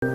So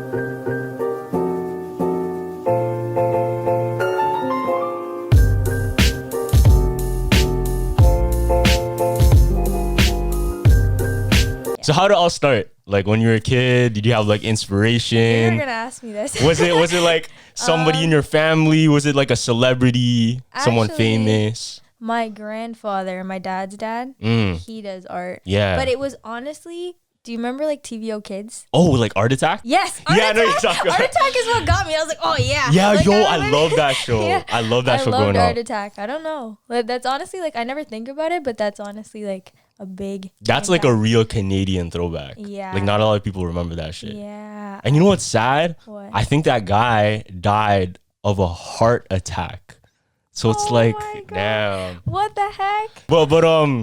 how did it all start? Like when you were a kid, did you have like inspiration? You were gonna ask me this. Was it like somebody in your family? Was it like a celebrity, someone famous? My grandfather, my dad's dad, he does art. Yeah. But it was honestly, do you remember like TVO Kids? Oh, like Art Attack? Yes. Art Yeah, I know Attack. you're talking about. Art Attack is what got me. I was like, oh yeah. Yeah, like, I love that show. Yeah. I love that show growing Art up. Attack. I don't know. Like, that's honestly like, I never think about it, but that's honestly like a big. That's like a real Canadian throwback. Yeah. Like not a lot of people remember that shit. Yeah. And you know what's sad? What? I think that guy died of a heart attack. So it's like, damn. What the heck? But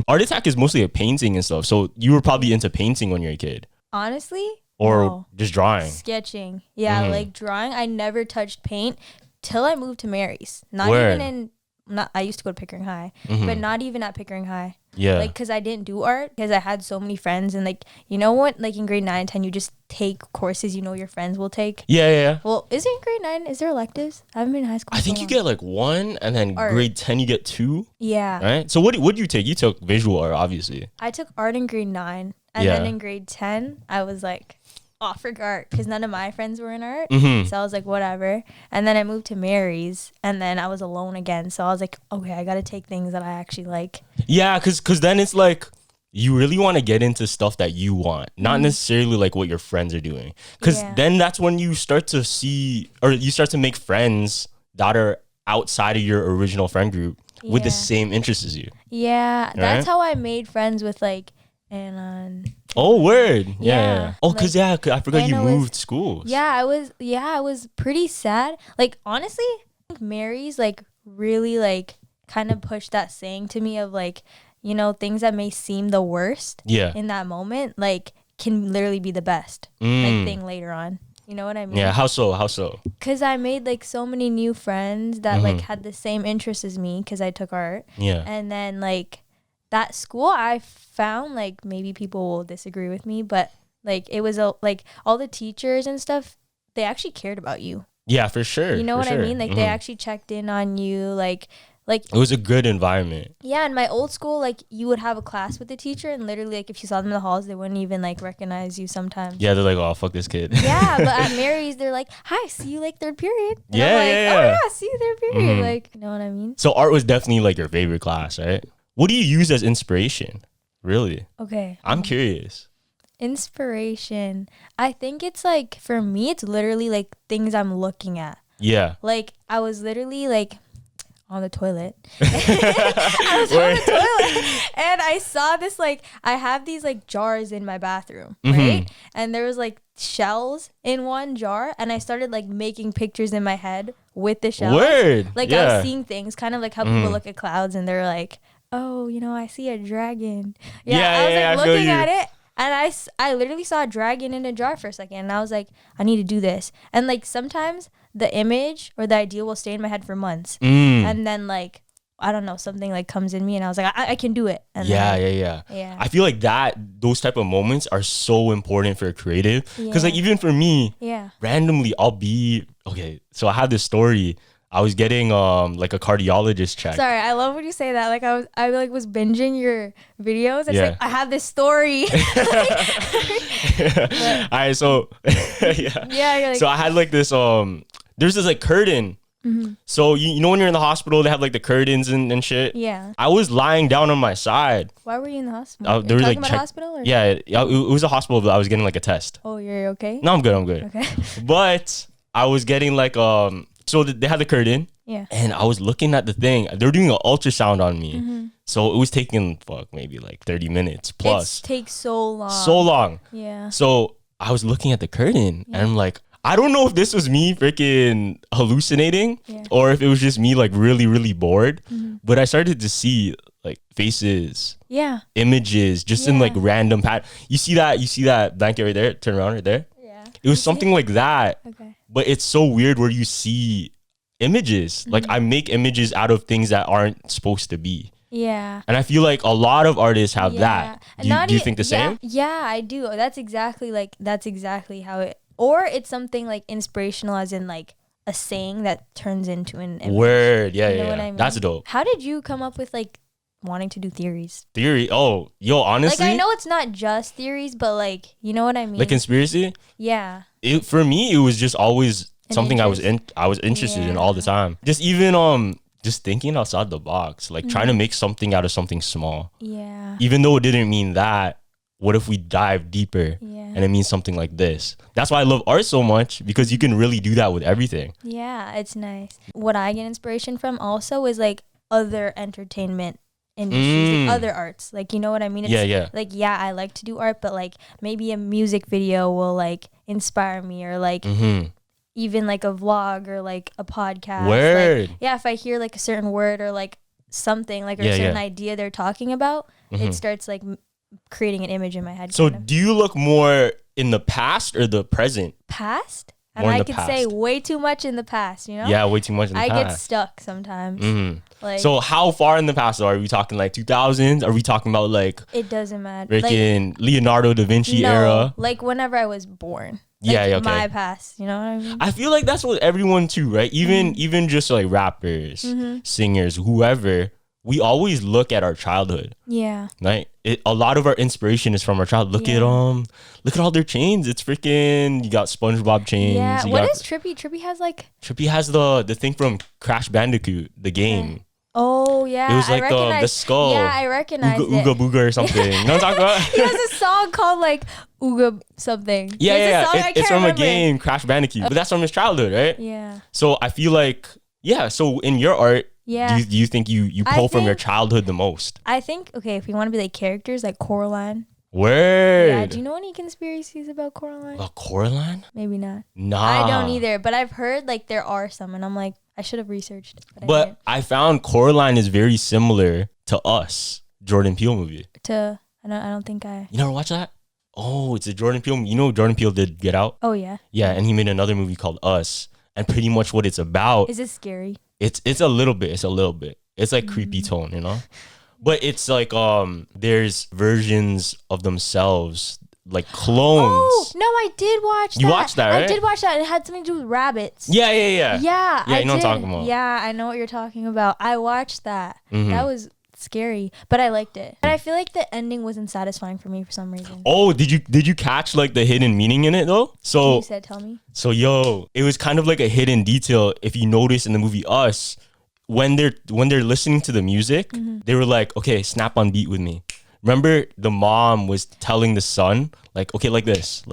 Art Attack is mostly a painting and stuff. So you were probably into painting when you were a kid. Honestly? Or no. just drawing. Sketching. Yeah, like drawing. I never touched paint till I moved to Mary's. I used to go to Pickering High, but not even at Pickering High. Yeah. Like, because I didn't do art, because I had so many friends. And, like, you know what? Like, in grade 9 and 10, you just take courses you know your friends will take. Yeah. Well, is it in grade 9? Is there electives? I haven't been in high school. I think you get like 1, and then art. grade 10 you get 2. Yeah. Right? So what did you take? You took visual art, obviously. I took art in grade 9. And then in grade 10, I was like, off for art, because none of my friends were in art. So I was like, whatever. And then I moved to Mary's, and then I was alone again. So I was like, okay, I got to take things that I actually like. Yeah, because then it's like you really want to get into stuff that you want, not necessarily like what your friends are doing. Because then that's when you start to see, or you start to make friends that are outside of your original friend group with the same interests as you. Yeah, right? That's how I made friends with like Anna. Oh, word. Yeah. Oh, because I forgot you Anna moved schools. I was pretty sad. Like, honestly, I think Mary's like really like kind of pushed that saying to me of like, you know, things that may seem the worst in that moment, like can literally be the best like thing later on. You know what I mean? Yeah. How so? Because I made like so many new friends that like had the same interests as me because I took art. Yeah. And then like that school, I found like maybe people will disagree with me, but like it was like all the teachers and stuff, they actually cared about you. Yeah, for sure. You know what I mean? Like they actually checked in on you. Like it was a good environment. Yeah, in my old school, like you would have a class with the teacher, and literally, like if you saw them in the halls, they wouldn't even like recognize you sometimes. Yeah, they're like, oh, fuck this kid. Yeah, but at Mary's, they're like, hi, see you like third period. And yeah, I'm like, yeah. Oh yeah, see you third period. Like, you know what I mean? So art was definitely like your favorite class, right? What do you use as inspiration? Really? Okay. I'm curious. Inspiration. I think it's like, for me, it's literally like things I'm looking at. Yeah. Like I was literally like on the toilet. I was on the toilet and I saw this, like, I have these like jars in my bathroom, right? And there was like shells in one jar, and I started like making pictures in my head with the shells. Word. Like I was seeing things, kind of like how people look at clouds and they're like, oh, you know, I see a dragon. I was like looking at it, and I literally saw a dragon in a jar for a second, and I was like, I need to do this. And like sometimes the image or the idea will stay in my head for months, and then like I don't know, something like comes in me, and I was like, I can do it. And yeah. I feel like those type of moments are so important for a creative, because like even for me, randomly I'll be okay. So I had this story. I was getting like a cardiologist check. Sorry, I love when you say that. Like I was binging your videos. It's like I have this story. All right, so like, so I had like this there's this like curtain. So you know when you're in the hospital, they have like the curtains and shit. Yeah. I was lying down on my side. Why were you in the hospital? They were talking like about hospital? Or? Yeah, it was a hospital, but I was getting like a test. Oh, you're okay? No, I'm good. Okay. But I was getting like so they had the curtain. Yeah. And I was looking at the thing. They were doing an ultrasound on me. So it was taking maybe like 30 minutes plus. It takes so long. So long. Yeah. So I was looking at the curtain and I'm like, I don't know if this was me freaking hallucinating or if it was just me like really, really bored. But I started to see like faces, images, just in like random pattern. You see that blanket right there? Turn around right there. Yeah. It was something like that. Okay. But it's so weird where you see images. Like I make images out of things that aren't supposed to be. Yeah. And I feel like a lot of artists have that. Do you think the same? Yeah, I do. That's exactly how it or it's something like inspirational, as in like a saying that turns into an image. Word. Yeah, you know yeah, what yeah. I mean? That's dope. How did you come up with like wanting to do theories? Theory. Oh, yo, honestly, like I know it's not just theories, but like, you know what I mean? like conspiracy. Yeah. For me, it was just always something interest? I was interested in all the time. Just even just thinking outside the box, like trying to make something out of something small. Yeah. Even though it didn't mean that, what if we dive deeper and it means something like this? That's why I love art so much, because you can really do that with everything. Yeah, it's nice. What I get inspiration from also is like other entertainment industries, like other arts. Like, you know what I mean? It's like, yeah, I like to do art, but like maybe a music video will like inspire me, or like even like a vlog or like a podcast. Word. Like, yeah, if I hear like a certain word or like something like, or a certain idea they're talking about, it starts like creating an image in my head. So do you look more in the past or the present? Past? More And in I the could past. say way too much in the past, you know? Yeah, way too much in the I past. get stuck sometimes. Like, so how far in the past are we talking? Like 2000s? Are we talking about like it doesn't matter. freaking Like, Leonardo da Vinci era? Like whenever I was born. Like, Yeah, okay. My past, you know what I mean? I feel like that's what everyone too, right? Even just like rappers, singers, whoever, we always look at our childhood. Yeah. Right? A lot of our inspiration is from our childhood. Look at all their chains. It's freaking, you got SpongeBob chains. Yeah. What is Trippy? Trippy has like, Trippy has the thing from Crash Bandicoot, the game. Oh yeah, It was like the skull. Yeah, I recognize it. Ooga Booga or something. You know what I'm talking about? He has a song called like Ooga something. Yeah. Song, it's from a game, Crash Bandicoot. But that's from his childhood, right? Yeah. So I feel like, so in your art, yeah, do you think you pull from your childhood the most? I think, okay, if you want to be like characters, like Coraline. Word. Yeah. Do you know any conspiracies about Coraline? About Coraline? Maybe not. Nah. I don't either, but I've heard like there are some, and I'm like, I should have researched. But I found Coraline is very similar to Us, Jordan Peele movie. I don't think I. You never watch that? Oh, it's a Jordan Peele. You know Jordan Peele did Get Out? Oh yeah. Yeah, and he made another movie called Us, and pretty much what it's about. Is it scary? It's a little bit. It's like creepy tone, you know. But it's like there's versions of themselves, like clones. Oh no, I did watch that. You watched that, right? I did watch that. It had something to do with rabbits. Yeah. Yeah, you know what I'm talking about. Yeah, I know what you're talking about. I watched that. That was scary, but I liked it. But I feel like the ending wasn't satisfying for me for some reason. Oh, did you catch like the hidden meaning in it though? So you said, tell me. So it was kind of like a hidden detail. If you notice in the movie Us, when they're listening to the music, they were like, okay, snap on beat with me. Remember the mom was telling the son, like, okay, like this,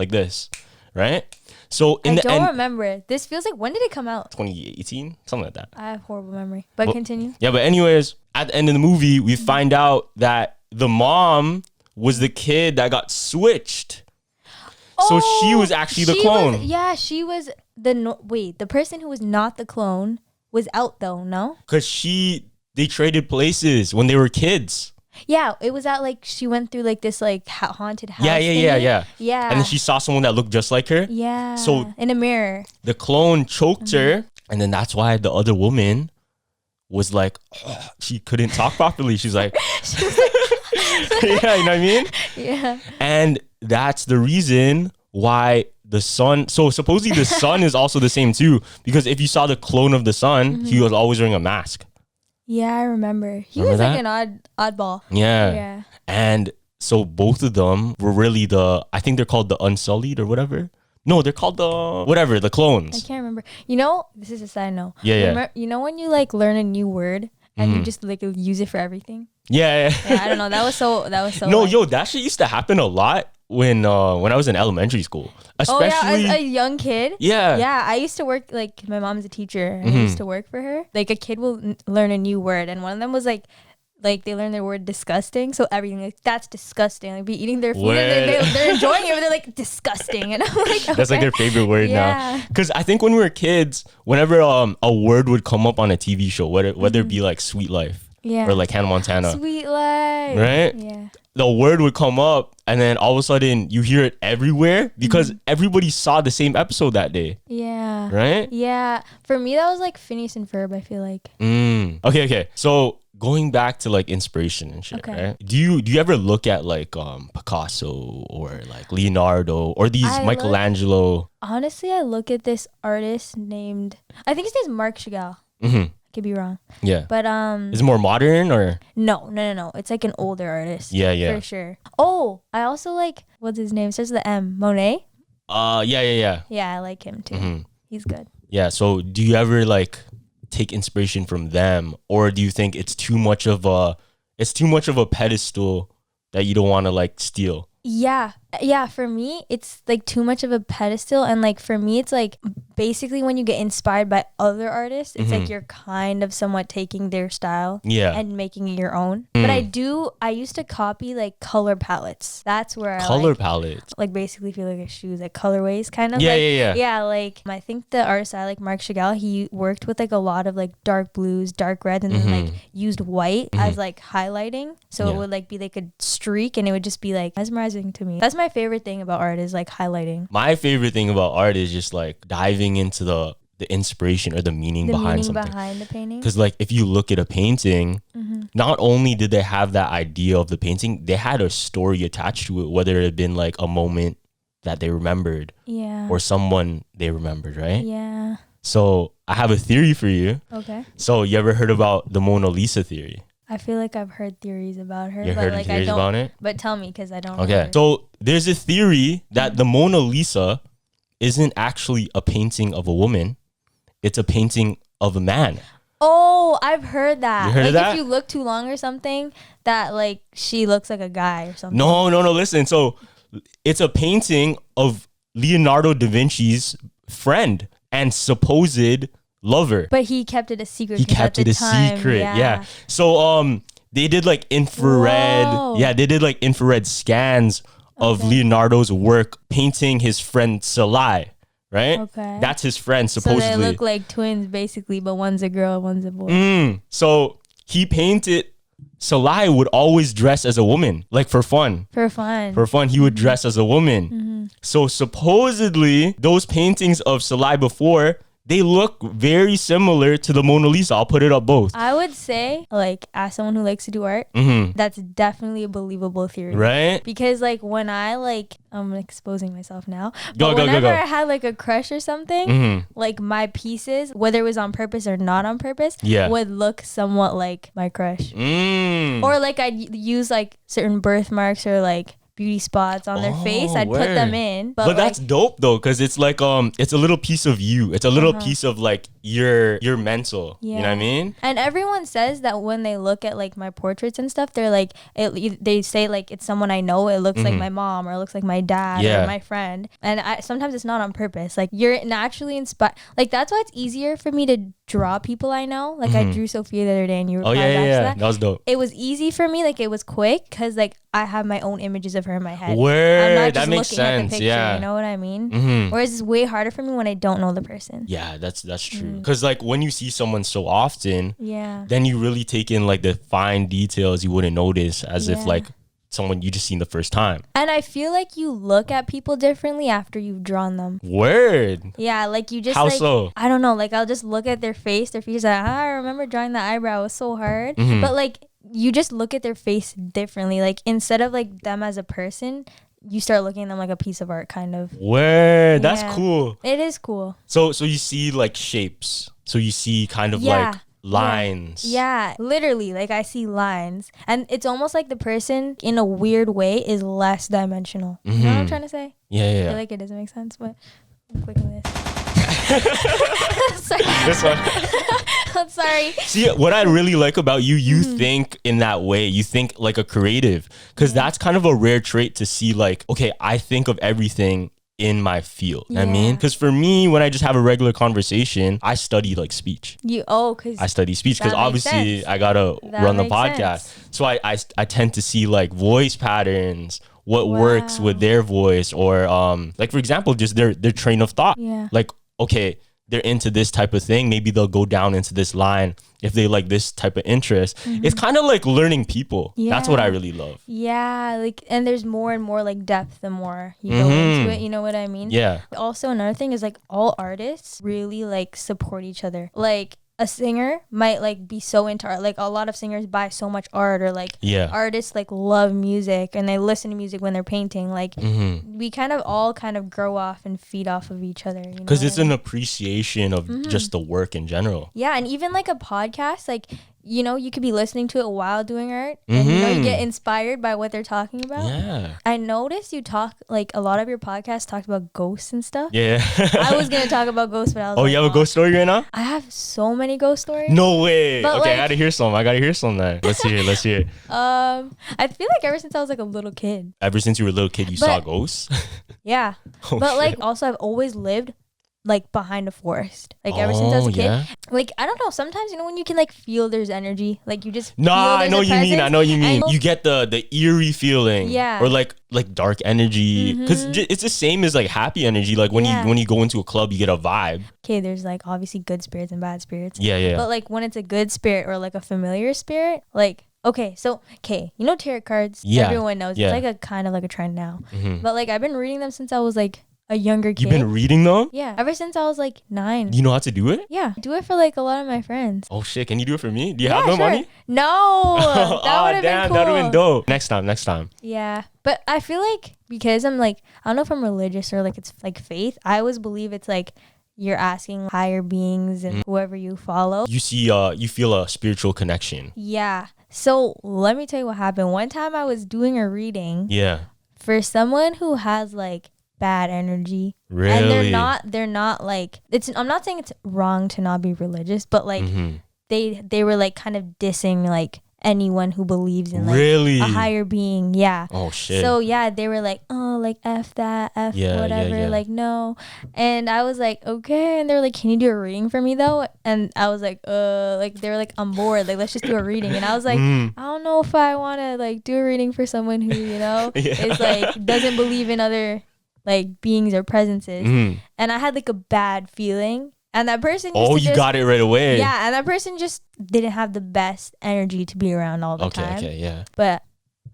right? So I don't remember it. This feels like, when did it come out? 2018, something like that. I have horrible memory, but continue. Yeah, but anyways, at the end of the movie, we find out that the mom was the kid that got switched. So she was actually the clone. She was the person who was not the clone was out though, no? Because they traded places when they were kids. Yeah, it was at like, she went through like this like haunted house. Yeah. Yeah. And then she saw someone that looked just like her. Yeah. So in a mirror. The clone choked her, and then that's why the other woman was like, she couldn't talk properly. She's like, yeah, you know what I mean? Yeah. And that's the reason why the son. So supposedly the son is also the same too, because if you saw the clone of the son, he was always wearing a mask. Yeah, I remember. He was like an oddball. Yeah. And so both of them were really I think they're called the Unsullied or whatever. No, they're called the clones. I can't remember. You know, this is a side note. Yeah. You know when you like learn a new word and you just like use it for everything? Yeah. I don't know. That was so. No, that shit used to happen a lot when I was in elementary school. Especially as a young kid. Yeah. Yeah, I used to work, like, my mom's a teacher and I used to work for her. Like, a kid will learn a new word, and one of them was like they learn the word disgusting. So everything, like, that's disgusting. Like, be eating their food and they're enjoying it, but they're like, disgusting. And I'm like, okay. That's like their favorite word now. Because I think when we were kids, whenever a word would come up on a TV show, whether it be like Sweet Life or like Hannah Montana. Sweet Life. Right? Yeah. The word would come up, and then all of a sudden you hear it everywhere because everybody saw the same episode that day. Yeah. Right? Yeah. For me, that was like Phineas and Ferb, I feel like. Okay. So going back to like inspiration and shit, right? Do you ever look at like Picasso or like Leonardo or these Michelangelo? Honestly, I look at this artist named, I think his name's Marc Chagall. I could be wrong. Yeah. But is it more modern or? No. It's like an older artist. Yeah. For sure. Oh, I also like, what's his name? It starts with the M. Monet. Yeah. Yeah, I like him too. He's good. Yeah. So do you ever like take inspiration from them, or do you think it's too much of a pedestal that you don't want to like steal? Yeah, for me it's like too much of a pedestal, and like for me it's like basically when you get inspired by other artists, it's like you're kind of somewhat taking their style and making it your own. But I used to copy like color palettes. That's where I palettes, like basically feel like a shoes, like colorways kind of. Yeah, like I think the artist I like, Marc Chagall, he worked with like a lot of like dark blues, dark reds, and then like used white as like highlighting, so it would like be like a streak, and it would just be like mesmerizing to me. That's my favorite thing about art, is like highlighting. My favorite thing about art is just like diving into the inspiration or the meaning behind something. Behind the painting. Because like if you look at a painting, not only did they have that idea of the painting, they had a story attached to it, whether it had been like a moment that they remembered, or someone they remembered, right? Yeah. So I have a theory for you. Okay. So you ever heard about the Mona Lisa theory? I feel like I've heard theories about her. You heard like theories about it? But tell me, because I don't know. Okay. So there's a theory that the Mona Lisa isn't actually a painting of a woman. It's a painting of a man. Oh, I've heard that. You heard of that? If you look too long or something, that like she looks like a guy or something. No. Listen. So it's a painting of Leonardo da Vinci's friend and supposed lover. But he kept it a secret. He kept it a secret. Yeah. So they did like infrared. Whoa. Yeah, they did like infrared scans of Leonardo's work painting his friend Salai. Right? Okay. That's his friend, supposedly. So they look like twins, basically, but one's a girl, one's a boy. So he painted. Salai would always dress as a woman, like for fun. For fun, he would dress as a woman. So supposedly, those paintings of Salai before, they look very similar to the Mona Lisa. I'll put it up both. I would say, like, as someone who likes to do art, that's definitely a believable theory. Right? Because, like, when I, like, I'm exposing myself now. But whenever I had, like, a crush or something, like, my pieces, whether it was on purpose or not on purpose, would look somewhat like my crush. Or, like, I'd use, like, certain birthmarks or, like, beauty spots on their face. I'd put them in. But like, that's dope though, because it's like it's a little piece of you. It's a little piece of like your mental. Yeah. You know what I mean? And everyone says that when they look at like my portraits and stuff, they're like they say like it's someone I know. It looks like my mom, or it looks like my dad, or my friend. And sometimes it's not on purpose. Like you're naturally inspired. Like that's why it's easier for me to draw people I know. Like I drew Sophia the other day, and you replied back to that. That was dope. It was easy for me. Like it was quick because like I have my own images of her in my head. I'm not just that makes sense. At the picture, yeah, you know what I mean. Whereas it's way harder for me when I don't know the person. Yeah, that's true. Because like when you see someone so often, then you really take in like the fine details you wouldn't notice as if like someone you just seen the first time. And I feel like you look at people differently after you've drawn them. Word. Yeah, like you just how like, so? I don't know. Like I'll just look at their face. Their features like, I remember drawing the eyebrow. It was so hard. But like you just look at their face differently. Like instead of like them as a person, you start looking at them like a piece of art, kind of. Word. That's cool. It is cool. So you see like shapes. So you see kind of like lines. Yeah, literally, like I see lines, and it's almost like the person in a weird way is less dimensional. You know what I'm trying to say? Yeah. I feel like it doesn't make sense, but I'm clicking this. Sorry. This one. I'm sorry. See, what I really like about you, you think in that way. You think like a creative, because that's kind of a rare trait to see. Like, okay, I think of everything in my field. I mean, because for me, when I just have a regular conversation, I study like speech. I study speech because obviously I gotta run the podcast. So I tend to see like voice patterns, what works with their voice, or like for example, just their train of thought. Like, okay, they're into this type of thing, maybe they'll go down into this line if they like this type of interest. It's kind of like learning people. That's what I really love. Yeah, like, and there's more and more like depth the more you go into it, you know what I mean? Yeah. Also, another thing is like all artists really like support each other. Like a singer might like be so into art, like a lot of singers buy so much art, or like artists like love music and they listen to music when they're painting, like we kind of all kind of grow off and feed off of each other, because it's an appreciation of just the work in general. Yeah. And even like a podcast, like, you know, you could be listening to it while doing art, and you know, you get inspired by what they're talking about. Yeah. I noticed you talk, like a lot of your podcasts talked about ghosts and stuff. Yeah. I was gonna talk about ghosts, but I was like, you have a ghost story right now? I have so many ghost stories. No way. But okay, like, I gotta hear some. Then. Let's hear it. I feel like ever since I was like a little kid. Ever since you were a little kid, you saw ghosts? Yeah. But like also I've always lived like behind a forest, like ever since I was a kid. Like I don't know, sometimes, you know, when you can like feel there's energy, like you just I know you mean you get the eerie feeling, or like dark energy, because it's the same as like happy energy, like when you go into a club, you get a vibe. Okay, there's like obviously good spirits and bad spirits, yeah, but like when it's a good spirit or like a familiar spirit, like okay, you know tarot cards, everyone knows it's like a kind of like a trend now, but like I've been reading them since I was like a younger kid. You've been reading them? Yeah, ever since I was like 9. You know how to do it? Yeah, I do it for like a lot of my friends. Oh shit, can you do it for me? Do you have no money? No, that would have been cool. That would have been dope. Next time. Yeah, but I feel like because I'm like, I don't know if I'm religious or like it's like faith, I always believe it's like you're asking higher beings and whoever you follow. You see, you feel a spiritual connection. Yeah. So let me tell you what happened. One time I was doing a reading. Yeah. For someone who has like bad energy. Really? And they're not like, I'm not saying it's wrong to not be religious, but like they were like kind of dissing like anyone who believes in like a higher being. Yeah. Oh shit. So yeah, they were like, oh, like F that, F whatever, like no. And I was like, okay. And they're like, can you do a reading for me though? And I was like they were like, I'm bored, like let's just do a reading. And I was like, I don't know if I want to like do a reading for someone who, you know, is like doesn't believe in other like beings or presences. And I had like a bad feeling, and that person got it right away. Yeah, and that person just didn't have the best energy to be around all the time. Okay, yeah. But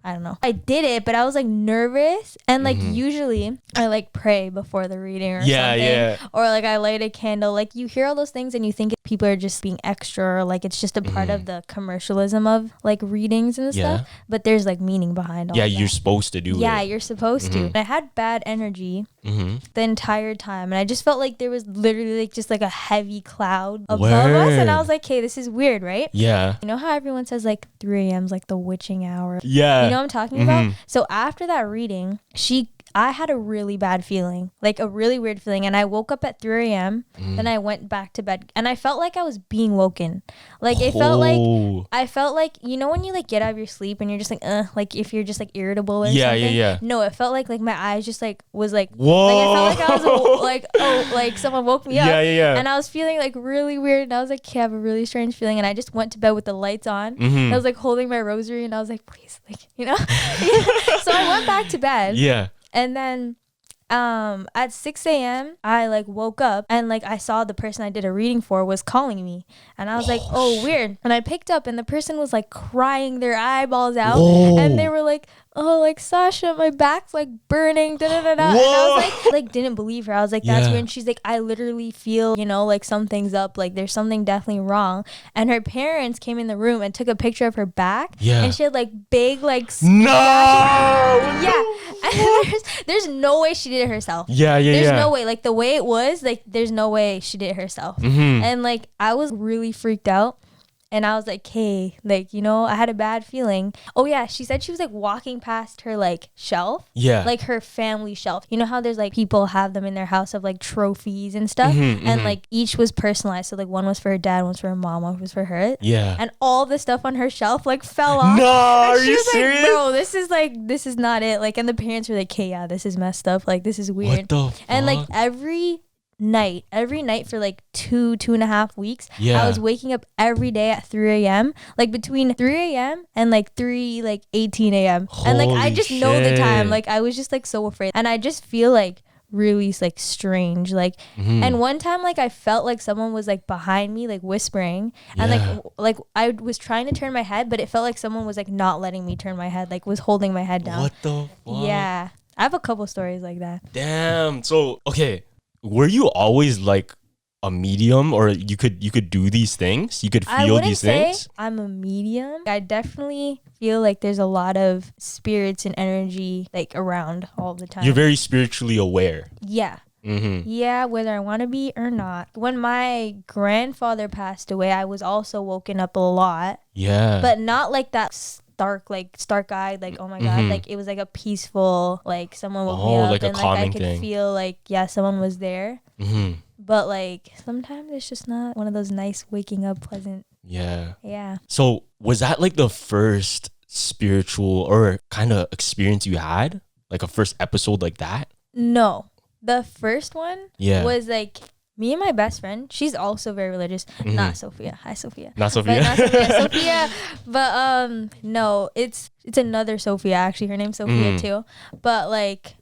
I don't know, I did it, but I was like nervous, and like usually I like pray before the reading or something, or like I light a candle. Like you hear all those things and you think people are just being extra, or like it's just a part of the commercialism of like readings and stuff, but there's like meaning behind all that. You're supposed to do it. Yeah, you're supposed to. And I had bad energy the entire time, and I just felt like there was literally like just like a heavy cloud above us, and I was like, hey, this is weird, right? Yeah. You know how everyone says like 3 a.m. is like the witching hour? Yeah. You know what I'm talking about? So after that reading, I had a really bad feeling, like a really weird feeling. And I woke up at 3 a.m. Then I went back to bed, and I felt like I was being woken. Like it felt like, you know, when you like get out of your sleep and you're just like if you're just like irritable or something. Yeah. No, it felt like my eyes just like was like, whoa. Like I felt like I was like, oh, like someone woke me up. Yeah. And I was feeling like really weird. And I was like, okay, I have a really strange feeling. And I just went to bed with the lights on. And I was like holding my rosary, and I was like, please, like, you know? So I went back to bed. Yeah. And then at 6 a.m. I like woke up, and like I saw the person I did a reading for was calling me, and I was like, oh weird. And I picked up, and the person was like crying their eyeballs out. Whoa. And they were like, oh, like Sasha, my back's like burning, da da da da. And I was like didn't believe her. I was like, that's weird. And she's like, I literally feel, you know, like something's up, like there's something definitely wrong. And her parents came in the room and took a picture of her back. Yeah. And she had like big like and there's no way she did it herself. There's no way. Like the way it was, like there's no way she did it herself. And like I was really freaked out. And I was like, hey, like, you know, I had a bad feeling. Oh, yeah. She said she was like walking past her like shelf. Yeah. Like her family shelf. You know how there's like people have them in their house of like trophies and stuff. And like each was personalized. So like one was for her dad, one was for her mom, one was for her. Yeah. And all the stuff on her shelf like fell off. No, are you serious? Like, bro, this is not it. Like, and the parents were like, hey, yeah, this is messed up. Like, this is weird. What the fuck? And like every night for like 2.5 weeks, I was waking up every day at 3 a.m. like between 3 a.m. and like 18 a.m. and like I just know the time. Like I was just like so afraid, and I just feel like really like strange, like and one time like I felt like someone was like behind me like whispering, and like I was trying to turn my head, but it felt like someone was like not letting me turn my head, like was holding my head down. What the fuck? Yeah, I have a couple stories like that. Damn. So okay, were you always like a medium, or you could do these things? You could feel these things? I'm a medium. I definitely feel like there's a lot of spirits and energy like around all the time. You're very spiritually aware. Yeah. Yeah, whether I want to be or not. When my grandfather passed away, I was also woken up a lot. Yeah. But not like that stark-eyed, like, oh my God. Like, it was like a peaceful, like, someone woke me up. Like and a calming like, I could thing. feel like, yeah, someone was there. But like, sometimes it's just not one of those nice waking up pleasant. Yeah. So was that like the first spiritual or kind of experience you had? Like a first episode like that? No. The first one was like me and my best friend. She's also very religious. Not Sophia. Hi, Sophia. Not Sophia. Sophia. But no, it's another Sophia. Actually, her name's Sophia too. But like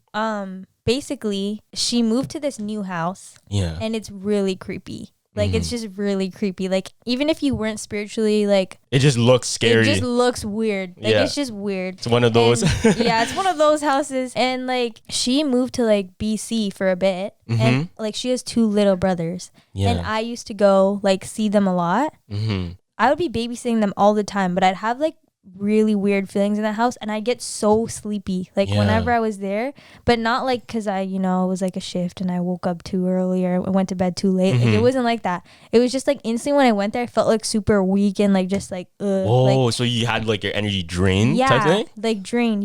basically, she moved to this new house. Yeah. And it's really creepy. Like, it's just really creepy. Like, even if you weren't spiritually, like... It just looks scary. It just looks weird. Like, it's just weird. It's one of those. Yeah, it's one of those houses. And, like, she moved to, like, BC for a bit. And, like, she has 2 little brothers. Yeah. And I used to go, like, see them a lot. I would be babysitting them all the time. But I'd have, like, really weird feelings in that house, and I get so sleepy like whenever I was there, but not like because I it was like a shift and I woke up too early or I went to bed too late. Like, it wasn't like that. It was just like instantly when I went there, I felt like super weak and like just like whoa, like, so you had like your energy drained type thing? Like drained,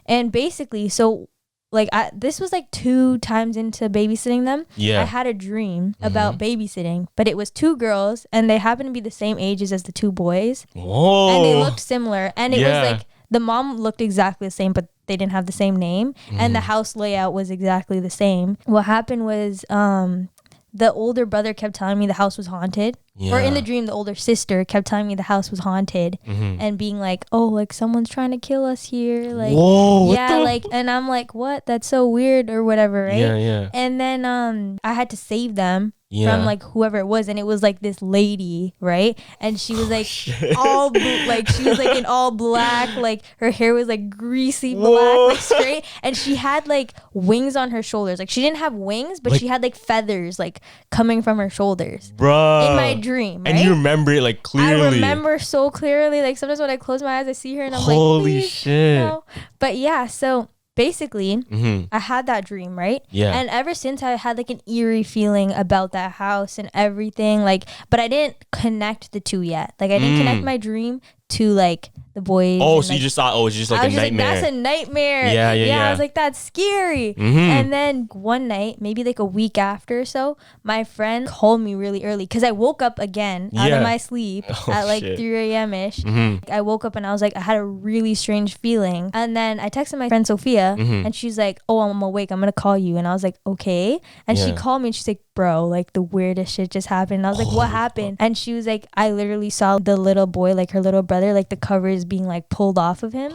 and basically so like this was like 2 times into babysitting them. I had a dream about babysitting, but it was 2 girls and they happened to be the same ages as the 2 boys. Whoa. And they looked similar. And it was like the mom looked exactly the same, but they didn't have the same name. And the house layout was exactly the same. What happened was the older brother kept telling me the house was haunted. Or in the dream, the older sister kept telling me the house was haunted and being like, oh, like someone's trying to kill us here. Like, whoa, like, and I'm like, what? That's so weird or whatever, right? Yeah. And then I had to save them from like whoever it was, and it was like this lady, right? And she was like all like she was like in all black, like her hair was like greasy black, like straight, and she had like wings on her shoulders. Like she didn't have wings, but like, she had like feathers like coming from her shoulders. Bruh. In my dream, right? And you remember it like clearly. I remember so clearly. Like sometimes when I close my eyes, I see her and I'm holy like, shit. No. But yeah, so basically I had that dream, right? Yeah. And ever since I had like an eerie feeling about that house and everything, like, but I didn't connect the 2 yet. Like I didn't connect my dream to like the boys. Oh, and, so like, you just thought, oh, it's just like a nightmare. Like, that's a nightmare. Yeah. I was like, that's scary. And then one night, maybe like a week after or so, my friend called me really early because I woke up again out of my sleep at like 3 a.m. ish. I woke up and I was like, I had a really strange feeling. And then I texted my friend Sophia and she's like, oh, I'm awake. I'm going to call you. And I was like, okay. And she called me and she's like, bro, like the weirdest shit just happened. And I was like, what happened? And she was like, I literally saw the little boy, like her little brother, like the covers being like pulled off of him.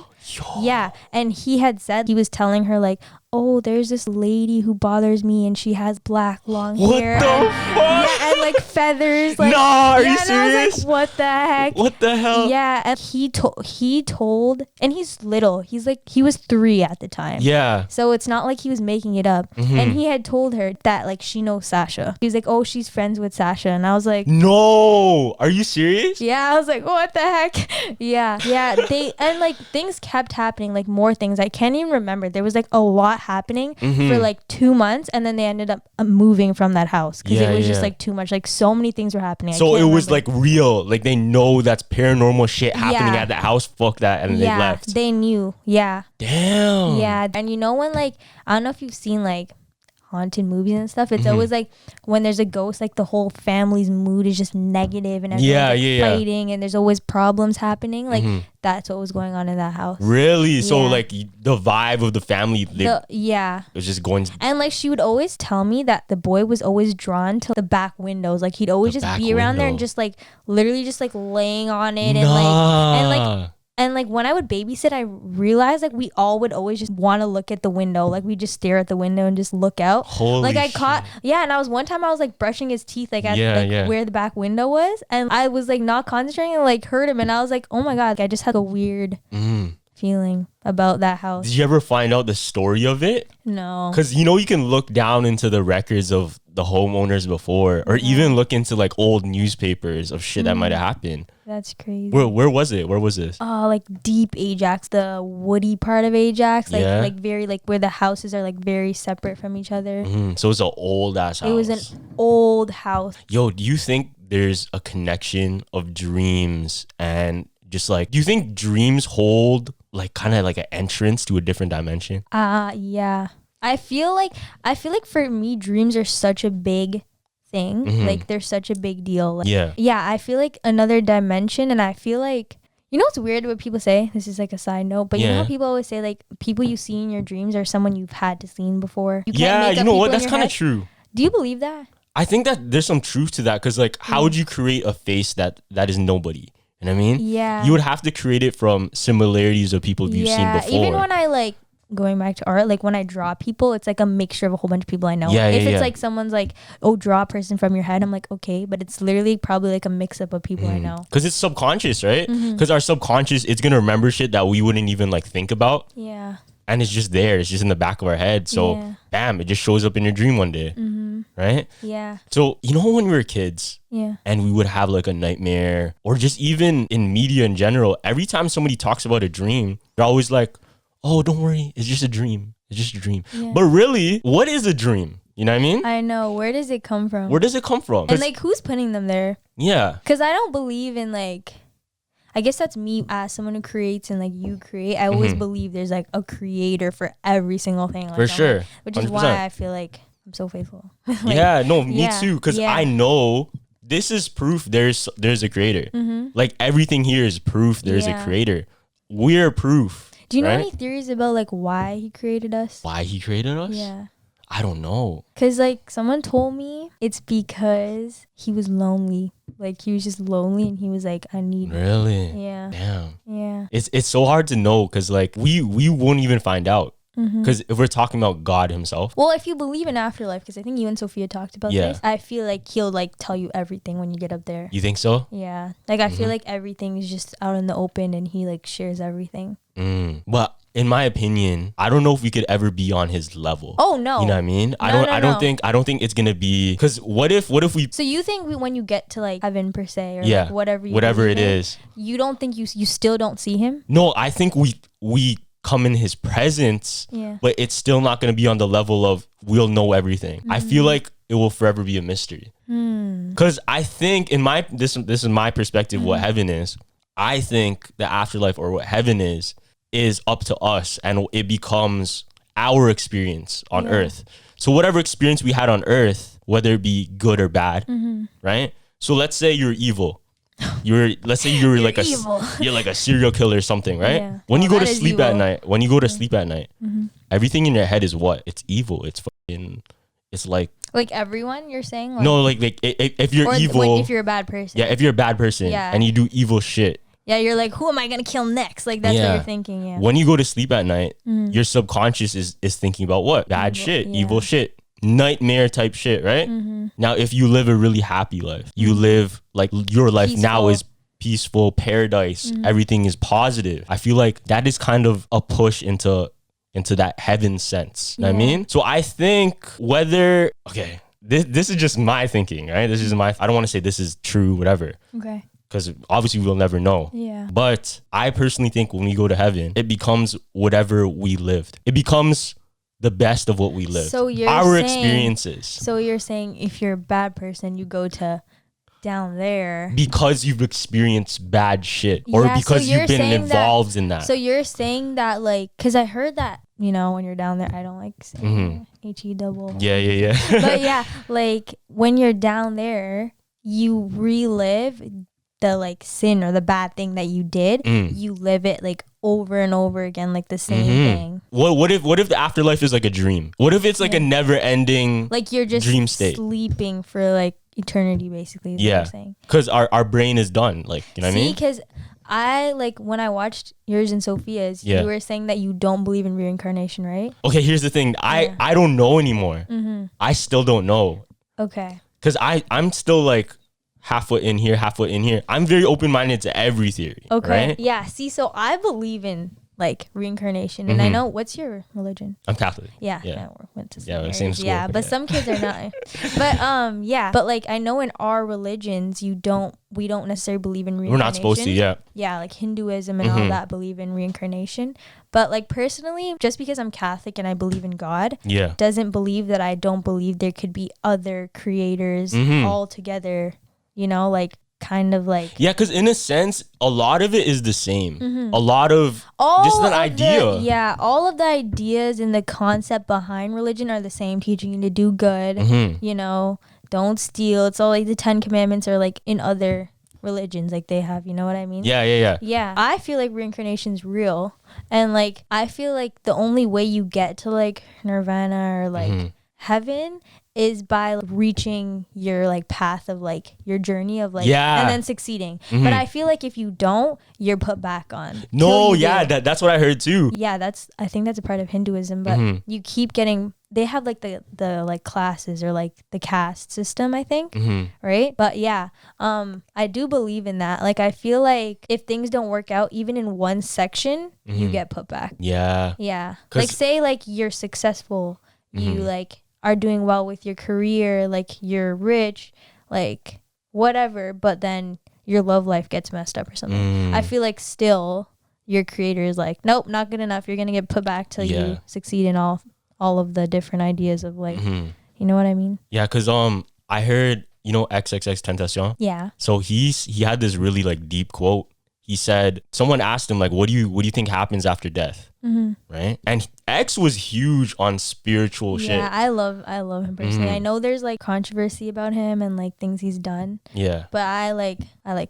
Yeah. And he had said, he was telling her like, oh, there's this lady who bothers me and she has black long hair. What the fuck? And like feathers. Like, nah, are you serious? I was like, what the heck? What the hell? Yeah. And he told, and he's little. He's like, he was 3 at the time. Yeah. So it's not like he was making it up. And he had told her that like she knows Sasha. He was like, oh, she's friends with Sasha. And I was like, no, are you serious? Yeah. I was like, what the heck? Yeah. They, and like things kept happening, like more things. I can't even remember. There was like a lot happening for like 2 months, and then they ended up moving from that house because it was just like too much. Like so many things were happening. So it was like real. Like they know that's paranormal shit happening at that house. Fuck that, and they left. They knew. Yeah. Damn. Yeah, and you know when like I don't know if you've seen like haunted movies and stuff, it's always like when there's a ghost, like the whole family's mood is just negative and everyone's fighting and there's always problems happening. Like that's what was going on in that house. Really? So like the vibe of the family, it was just going. And like she would always tell me that the boy was always drawn to the back windows. Like he'd always just be around there and just like literally just like laying on it and like when I would babysit, I realized like we all would always just want to look at the window. Like we just stare at the window and just look out. Holy like I and I was one time I was like brushing his teeth like at where the back window was, and I was like not concentrating and like heard him, and I was like, oh my god, like, I just had a weird feeling about that house. Did you ever find out the story of it? No. Because you can look down into the records of the homeowners before, or even look into like old newspapers of shit that might have happened. That's crazy. Where was it? Where was this? Oh, like deep Ajax, the woody part of Ajax, like very like where the houses are like very separate from each other. So it's an old ass house. It was an old house. Yo, do you think there's a connection of dreams and just like, do you think dreams hold like kind of like an entrance to a different dimension? Yeah. I feel like for me, dreams are such a big thing. Like they're such a big deal. Like, yeah, I feel like another dimension, and I feel like, you know what's weird what people say? This is like a side note, but you know how people always say like people you see in your dreams are someone you've had to seen before. You know what? That's kind of true. Do you believe that? I think that there's some truth to that, because like how would you create a face that is nobody? You know what I mean? Yeah. You would have to create it from similarities of people you've seen before. Even when I like, going back to art, like when I draw people, it's like a mixture of a whole bunch of people I know. If it's like someone's like, oh, draw a person from your head, I'm like, okay, but it's literally probably like a mix up of people I know. Because it's subconscious, right? Because our subconscious, it's gonna remember shit that we wouldn't even like think about. Yeah. And it's just there. It's just in the back of our head. So bam, it just shows up in your dream one day. Right? Yeah. So when we were kids, and we would have like a nightmare, or just even in media in general, every time somebody talks about a dream, they're always like, oh, don't worry, it's just a dream. It's just a dream. Yeah. But really, what is a dream? You know what I mean? I know. Where does it come from? Where does it come from? And like, who's putting them there? Yeah. Because I don't believe in like, I guess that's me as someone who creates and like you create. I always believe there's like a creator for every single thing. Like, for sure. Like, which is 100%. Why I feel like I'm so faithful. Like, me too. Because I know this is proof there's a creator. Like everything here is proof there's a creator. We're proof. Do you know any theories about like why he created us? Why he created us? Yeah. I don't know. Cause like someone told me it's because he was lonely. Like he was just lonely and he was like, I need. Really? Yeah. Damn. Yeah. It's so hard to know, cause like we won't even find out. Because if we're talking about God himself. Well, if you believe in afterlife, because I think you and Sophia talked about this, I feel like he'll like tell you everything when you get up there. You think so? Yeah. Like I feel like everything is just out in the open and he like shares everything. But in my opinion, I don't know if we could ever be on his level. Oh no. You know what I mean? I don't think it's gonna be, because what if we. So you think when you get to like heaven per se, or like whatever it is, you don't think you still don't see him? No, I think we come in his presence, but it's still not going to be on the level of we'll know everything. I feel like it will forever be a mystery, because I think in my this is my perspective what heaven is. I think the afterlife, or what heaven is up to us, and it becomes our experience on earth. So whatever experience we had on earth, whether it be good or bad, right? So let's say you're evil. Let's say you're like you're like a serial killer or something, right? Yeah. When you go to sleep at night, everything in your head is what? It's evil. It's fucking, it's like everyone, you're saying? Like, no, like if you're evil, if you're a bad person. Yeah, if you're a bad person and you do evil shit. Yeah, you're like, who am I gonna kill next? Like that's what you're thinking. Yeah. When you go to sleep at night, your subconscious is thinking about what? Bad shit, evil shit. Nightmare type shit, right? Now if you live a really happy life, you live like your life now is peaceful, paradise, everything is positive. I feel like that is kind of a push into that heaven sense. You know what I mean? So I think whether this is just my thinking, right? This is I don't want to say this is true, whatever. Okay. Because obviously we'll never know. Yeah. But I personally think when we go to heaven, it becomes whatever we lived. It becomes the best of what we lived. So experiences. So you're saying if you're a bad person, you go to down there because you've experienced bad shit, or because you've been involved in that. So you're saying that, like, because I heard that, you know, when you're down there, I don't like saying H-E-double. Yeah. But yeah, like when you're down there, you relive the like sin or the bad thing that you did. You live it like over and over again, like the same thing. What if the afterlife is like a dream? What if it's like a never ending, like you're just dream state, sleeping for like eternity, basically? Is what I'm saying. Because our brain is done. Like, you know what I mean? Because I like when I watched yours and Sophia's, you were saying that you don't believe in reincarnation, right? Okay, here's the thing. I don't know anymore. I still don't know. Okay. Because I'm still like half foot in here, half foot in here. I'm very open-minded to every theory. Okay. Right? Yeah. See, so I believe in like reincarnation. And I know, what's your religion? I'm Catholic. Yeah. We went to same school. Yeah, but some kids are not. But yeah, but like I know in our religions we don't necessarily believe in reincarnation. We're not supposed to. Yeah, like Hinduism and all that believe in reincarnation. But like personally, just because I'm Catholic and I believe in God, doesn't believe that I don't believe there could be other creators all together, you know, like kind of like, because in a sense a lot of it is the same. A lot of just an idea. All of the ideas and the concept behind religion are the same, teaching you to do good, you know, don't steal. It's all like the 10 commandments are like in other religions, like they have, you know what I mean? Yeah, I feel like reincarnation's real, and like I feel like the only way you get to like nirvana or like heaven is by reaching your like path of like your journey of like and then succeeding. But I feel like if you don't, you're put back on. That's what I heard too. I think that's a part of Hinduism, but you keep getting, they have like the like classes or like the caste system, I think, right? But I do believe in that. Like I feel like if things don't work out even in one section, you get put back. Like say like you're successful, you like are doing well with your career, like you're rich, like whatever, but then your love life gets messed up or something. I feel like still your creator is like, nope, not good enough. You're gonna get put back till you succeed in all of the different ideas of like, you know what I mean? Yeah, because I heard, you know, XXXTentacion. Yeah. So he had this really like deep quote. He said, someone asked him like, what do you think happens after death? Right? And X was huge on spiritual shit. Yeah, I love him personally. I know there's like controversy about him and like things he's done. Yeah. But I like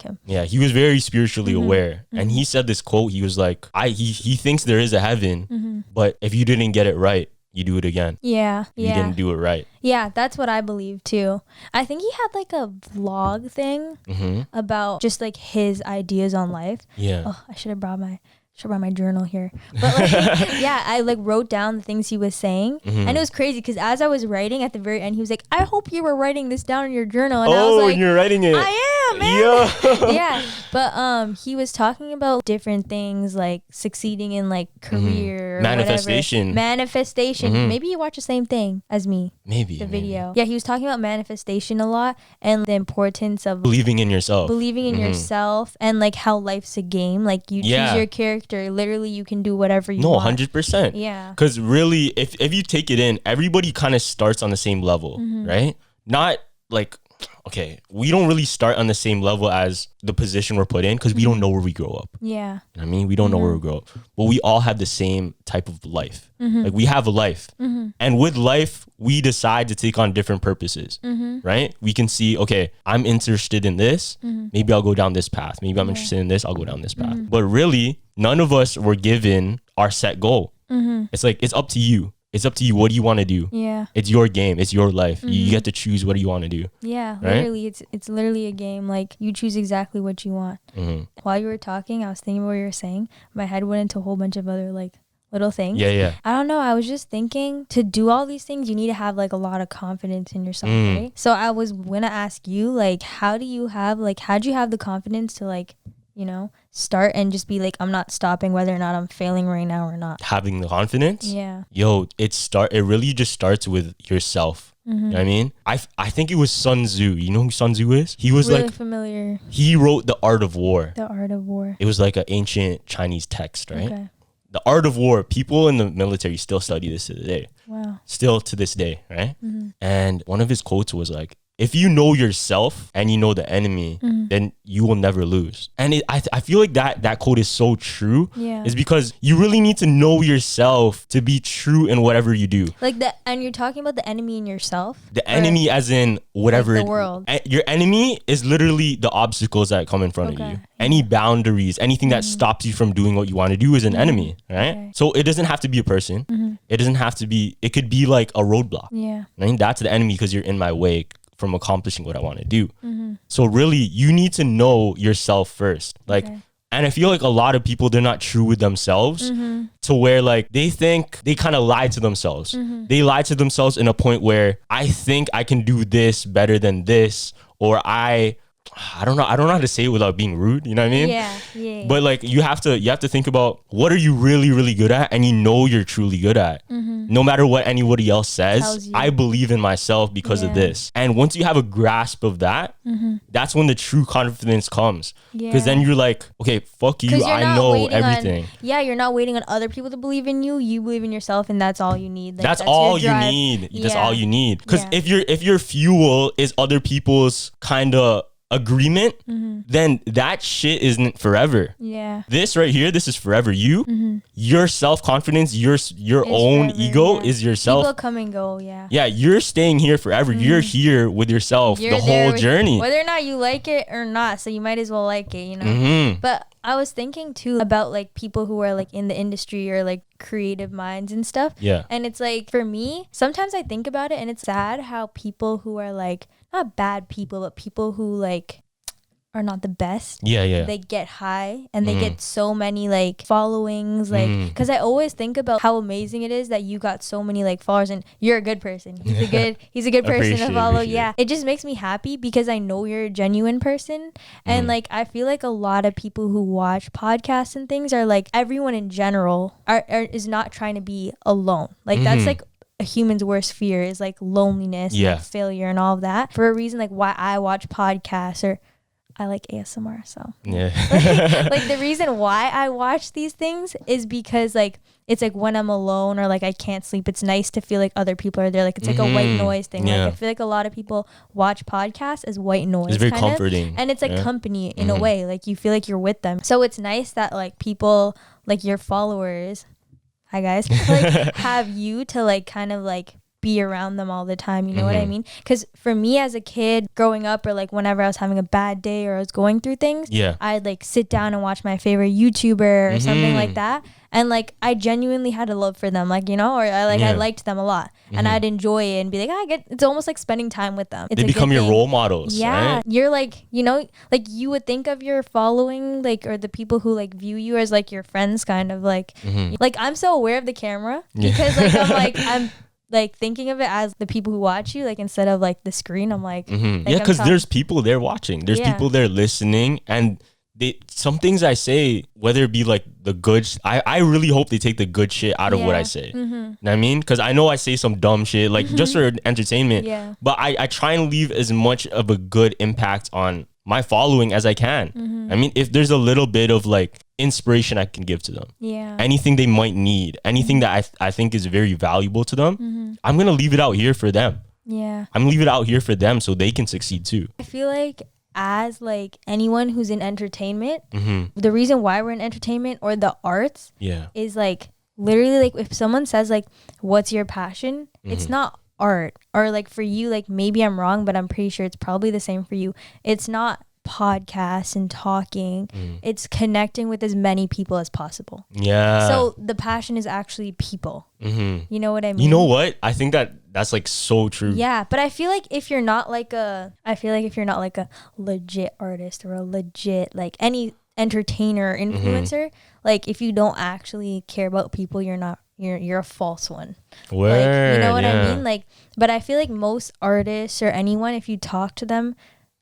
him. Yeah, he was very spiritually aware. And he said this quote, he was like, he thinks there is a heaven, but if you didn't get it right, you do it again. Yeah. You didn't do it right. Yeah, that's what I believe too. I think he had like a vlog thing about just like his ideas on life. Yeah. Oh, I should have brought my journal here. But like, I like wrote down the things he was saying. And it was crazy because as I was writing at the very end, he was like, I hope you were writing this down in your journal. And I was like, you're writing it. I am, man. Yeah. But he was talking about different things like succeeding in like career or manifestation. Maybe you watch the same thing as me. Maybe. The video. Yeah, he was talking about manifestation a lot and the importance of believing in yourself. And like how life's a game. Like you choose your character. Literally, you can do whatever you want. 100%. Yeah. Because really, if you take it in, everybody kind of starts on the same level, right? Not like, okay, we don't really start on the same level as the position we're put in because we don't know where we grow up. Yeah. You know what I mean? We don't know where we grow up. But we all have the same type of life. Like we have a life. And with life, we decide to take on different purposes, right? We can see, okay, I'm interested in this. Maybe I'll go down this path. Maybe I'm interested in this. I'll go down this path. But really, none of us were given our set goal. It's like, it's up to you. It's up to you. What do you want to do? Yeah. It's your game. It's your life. You get to choose what do you want to do. Yeah. Right? Literally, it's literally a game. Like you choose exactly what you want. While you were talking, I was thinking what you were saying. My head went into a whole bunch of other like little things. Yeah. I don't know. I was just thinking to do all these things, you need to have like a lot of confidence in yourself, right? So I was gonna ask you, like, how'd you have the confidence to like, you know, start and just be like, I'm not stopping whether or not I'm failing right now or not. Having the confidence? Yeah. Yo, it really just starts with yourself. You know what I mean? I think it was Sun Tzu. You know who Sun Tzu is? He was really like familiar. He wrote The Art of War. The Art of War. It was like an ancient Chinese text, right? Okay. The Art of War, people in the military still study this to this day. Wow. Still to this day, right? And one of his quotes was like, if you know yourself and you know the enemy, then you will never lose. And I feel like that quote is so true. Yeah. Is because you really need to know yourself to be true in whatever you do. And you're talking about the enemy in yourself? The enemy as in whatever. Like the world. Your enemy is literally the obstacles that come in front of you. Any boundaries, anything that stops you from doing what you want to do is an enemy, right? Okay. So it doesn't have to be a person. It doesn't have to be, it could be like a roadblock. Yeah. Right? That's the enemy because you're in my way from accomplishing what I want to do. So really, you need to know yourself first. Like, and I feel like a lot of people, they're not true with themselves to where like they think they kind of lie to themselves. They lie to themselves in a point where I think I can do this better than this, or I I don't know how to say it without being rude, you know what I mean? Yeah. But like you have to think about what are you really, really good at, and you're truly good at. No matter what anybody else says, I believe in myself because of this. And once you have a grasp of that, that's when the true confidence comes. Because then you're like, okay, fuck you, I know everything. You're not waiting on other people to believe in you. You believe in yourself, and that's all you need. Like, that's all you need. That's all you need. Because if your fuel is other people's kind of agreement, then that shit isn't forever. This right here, this is forever. Your self-confidence, your own forever, ego is yourself. People come and go. You're staying here forever. You're here with yourself. You're the whole journey, whether or not you like it or not, so you might as well like it, you know. But I was thinking too about like people who are like in the industry or like creative minds and stuff. And it's like, for me, sometimes I think about it and it's sad how people who are like, not bad people, but people who like are not the best. They get high and they get so many like followings, like, because I always think about how amazing it is that you got so many like followers and you're a good person. He's a good person to follow. It just makes me happy because I know you're a genuine person. And like I feel like a lot of people who watch podcasts and things are like, everyone in general is not trying to be alone. Like that's like a human's worst fear is like loneliness, and like failure and all of that. For a reason, like why I watch podcasts, or I like ASMR, so like the reason why I watch these things is because like it's like when I'm alone or like I can't sleep, it's nice to feel like other people are there. Like it's like a white noise thing. Like I feel like a lot of people watch podcasts as white noise. It's very comforting, and it's like company in a way. Like you feel like you're with them. So it's nice that like people like your followers, hi guys, like have you to like kind of like be around them all the time, you know what I mean? Because for me as a kid growing up, or like whenever I was having a bad day or I was going through things, I'd like sit down and watch my favorite YouTuber or something like that, and like I genuinely had a love for them, like, you know, or I liked them a lot, and I'd enjoy it and be like, it's almost like spending time with them. It's they become your role models, right? You're like, you know, like you would think of your following, like, or the people who like view you as like your friends, kind of like like I'm so aware of the camera because like I'm like thinking of it as the people who watch you, like instead of like the screen. I'm like, because there's people there watching, there's people there listening, and some things I say, whether it be like the good, I really hope they take the good shit out of what I say. You know what I mean? Because I know I say some dumb shit, like just for entertainment, but I try and leave as much of a good impact on my following as I can. I mean, if there's a little bit of like inspiration I can give to them, anything they might need, anything that I think is very valuable to them, I'm gonna leave it out here for them. I'm gonna leave it out here for them so they can succeed too. I feel like as like anyone who's in entertainment, the reason why we're in entertainment or the arts is like literally like if someone says like, what's your passion, it's not art. Or like for you, like maybe I'm wrong, but I'm pretty sure it's probably the same for you. It's not podcasts and talking, it's connecting with as many people as possible. So the passion is actually people. You know what I mean? You know what? I think that's like so true. But I feel like if you're not like a legit artist or a legit like any entertainer or influencer, like if you don't actually care about people, you're a false one. Like, you know what I mean? Like, but I feel like most artists or anyone, if you talk to them,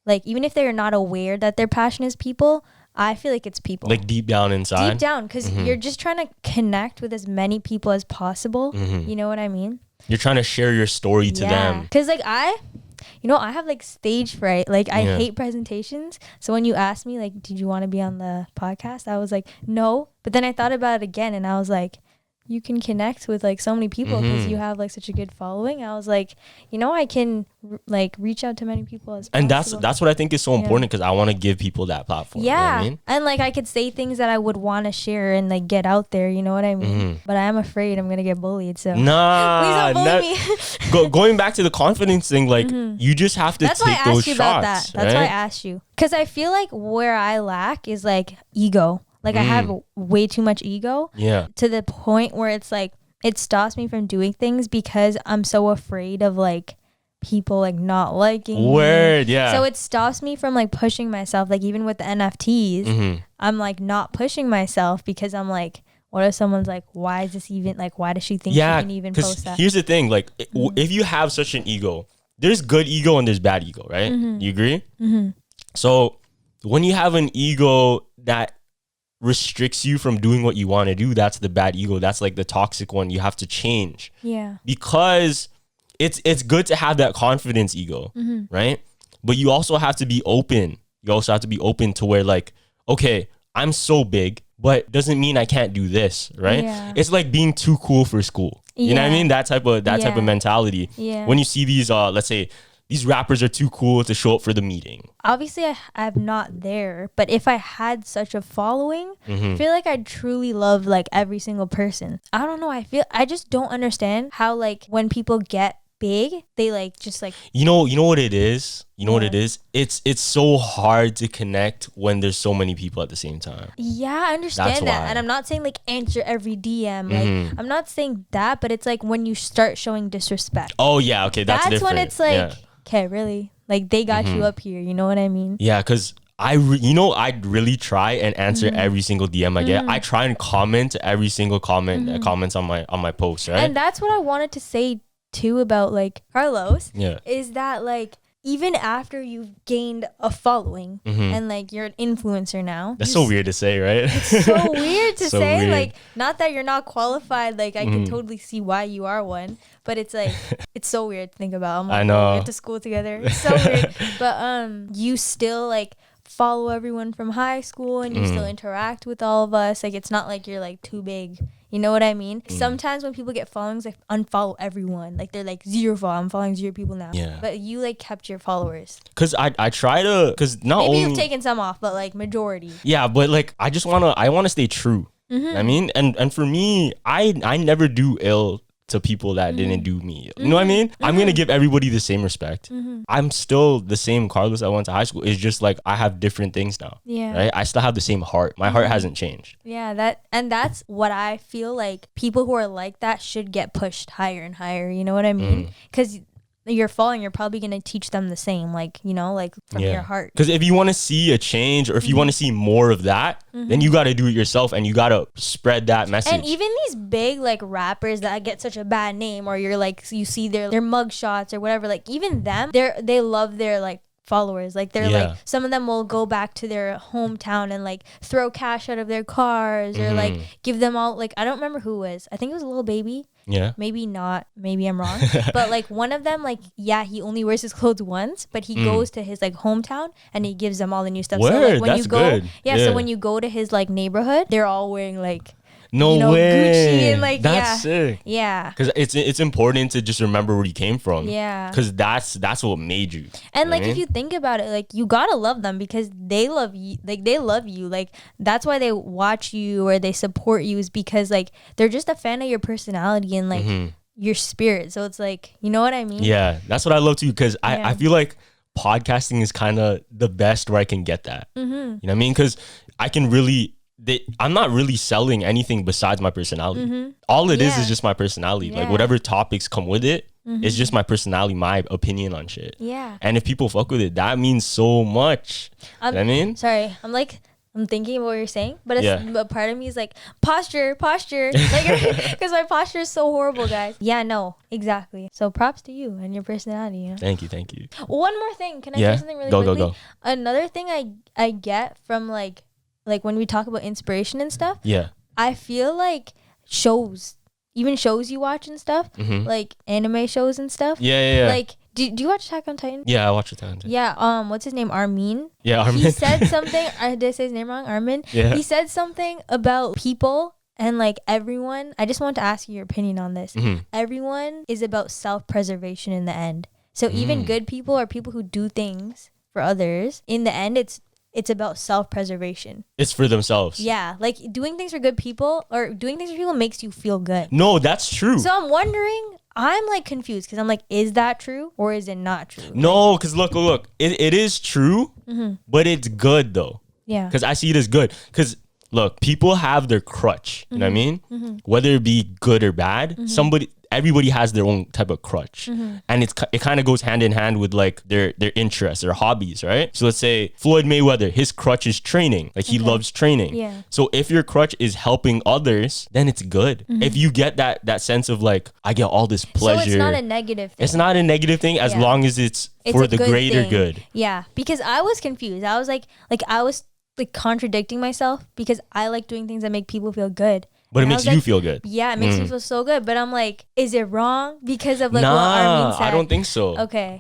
like even if they're not aware that their passion is people, I feel like it's people. Like deep down inside. Deep down, because you're just trying to connect with as many people as possible. You know what I mean? You're trying to share your story to them. Because like I have like stage fright. Like I hate presentations. So when you asked me like, did you want to be on the podcast? I was like, no. But then I thought about it again and I was like, you can connect with like so many people because you have like such a good following. I was like, you know, I can like reach out to many people as possible. And that's what I think is so important, because I want to give people that platform. You know what I mean? And like I could say things that I would want to share and like get out there, you know what I mean? But I am afraid I'm gonna get bullied, so please don't bully me. Going back to the confidence thing, like you just have to take those shots. About that. That's why I asked you, because I feel like where I lack is like ego. Like I have way too much ego to the point where it's like it stops me from doing things because I'm so afraid of like people like not liking me. So it stops me from like pushing myself. Like even with the NFTs, I'm like not pushing myself because I'm like, what if someone's like, why is this even like, why does she think she can even post that? Here's the thing, like if you have such an ego, there's good ego and there's bad ego, right? You agree? So when you have an ego that restricts you from doing what you want to do, that's the bad ego. That's like the toxic one. You have to change. Yeah. Because it's good to have that confidence ego, right? But you also have to be open. You also have to be open to where like, okay, I'm so big, but doesn't mean I can't do this, right? Yeah. It's like being too cool for school. You know what I mean? That type of mentality. Yeah. When you see these, let's say these rappers are too cool to show up for the meeting. Obviously, I'm not there, but if I had such a following, I feel like I'd truly love like every single person. I don't know. I just don't understand how like when people get big, they like just like you know what it is. What it is. It's so hard to connect when there's so many people at the same time. Yeah, I understand That's that, why. and I'm not saying like answer every DM. Like I'm not saying that, but it's like when you start showing disrespect. Oh yeah, okay, that's different. When it's like, okay, really, like they got you up here. You know what I mean? Yeah, because I'd really try and answer every single DM I get. I try and comment every single comment that comments on my posts, right? And that's what I wanted to say too about like Carlos. Yeah. Is that like even after you've gained a following and like you're an influencer now. That's so weird to say, right? It's so weird to So say. weird. Like, not that you're not qualified. Like, I can totally see why you are one. But it's like, it's so weird to think about. I'm like, I know. we went to school together. It's so weird. But you still like follow everyone from high school and you still interact with all of us. Like, it's not like you're like too big. You know what I mean? Sometimes when people get followings, like unfollow everyone. Like they're like 0 follow. I'm following 0 people now. Yeah. But you like kept your followers. Cause I try to, cause not Maybe only you've taken some off, but like majority. yeah, but like I wanna stay true. I mean, and for me, I never do ill to people that didn't do me. You know what I mean? I'm gonna give everybody the same respect. I'm still the same Carlos I went to high school. It's just like I have different things now. Yeah. Right? I still have the same heart. My heart hasn't changed. Yeah, that's what I feel like people who are like that should get pushed higher and higher. You know what I mean? Because you're falling, you're probably going to teach them the same, like, you know, like from your heart. Because if you want to see a change or if you want to see more of that, then you got to do it yourself and you got to spread that message. And even these big like rappers that get such a bad name, or you're like, you see their mug shots or whatever, like even them, they love their like followers. Like they're like, some of them will go back to their hometown and like throw cash out of their cars or like give them all, like I don't remember who it was. I think it was Lil Baby. Yeah. Maybe not. Maybe I'm wrong. But like one of them, like, yeah, he only wears his clothes once, but he goes to his like hometown and he gives them all the new stuff. Word, so like when that's you go, good. so when you go to his like neighborhood, they're all wearing like No way. Gucci and like that's sick. Yeah. Because it's important to just remember where you came from. Yeah. Because that's what made you. And like if you think about it, like you gotta love them because they love you. Like they love you. Like that's why they watch you or they support you, is because like they're just a fan of your personality and like your spirit. So it's like, you know what I mean? Yeah, that's what I love too. Because I feel like podcasting is kind of the best where I can get that. You know what I mean? Because I can really. I'm not really selling anything besides my personality. All it is just my personality. Like whatever topics come with it, it's just my personality, my opinion on shit. Yeah. And if people fuck with it, that means so much. You know what I mean? Sorry, I'm thinking of what you're saying, but but part of me is like posture, like because my posture is so horrible, guys. Yeah, no, exactly. So props to you and your personality. You know? Thank you. One more thing, can I say something really quickly? Go. Another thing I get from like when we talk about inspiration and stuff. Yeah, I feel like even shows you watch and stuff, like anime shows and stuff. Yeah. Like. Do you watch Attack on Titan? Yeah, I watch Attack on Titan. Yeah, what's his name? Armin? Yeah, Armin. He said something, did I say his name wrong? Armin? Yeah. He said something about people and like everyone. I just want to ask you your opinion on this. Everyone is about self-preservation in the end. So even good people or people who do things for others, in the end, it's about self-preservation. It's for themselves. Yeah, like doing things for good people or doing things for people makes you feel good. No, that's true. So I'm wondering... I'm like confused because I'm like, is that true or is it not true? No, because look, it is true, but it's good though. Yeah. Because I see it as good. Because look, people have their crutch. You know what I mean? Whether it be good or bad, everybody has their own type of crutch, and it kind of goes hand in hand with like their interests, their hobbies, right? So let's say Floyd Mayweather, his crutch is training, like he loves training. Yeah. So if your crutch is helping others, then it's good. If you get that sense of like, I get all this pleasure, so it's not a negative thing. It's not a negative thing as long as it's for the greater good. Yeah, because I was confused. I was like I was like contradicting myself because I like doing things that make people feel good. But it makes you feel good. Yeah, it makes me feel so good. But I'm like, is it wrong because of like what Nah, Armin said? I don't think so. Okay.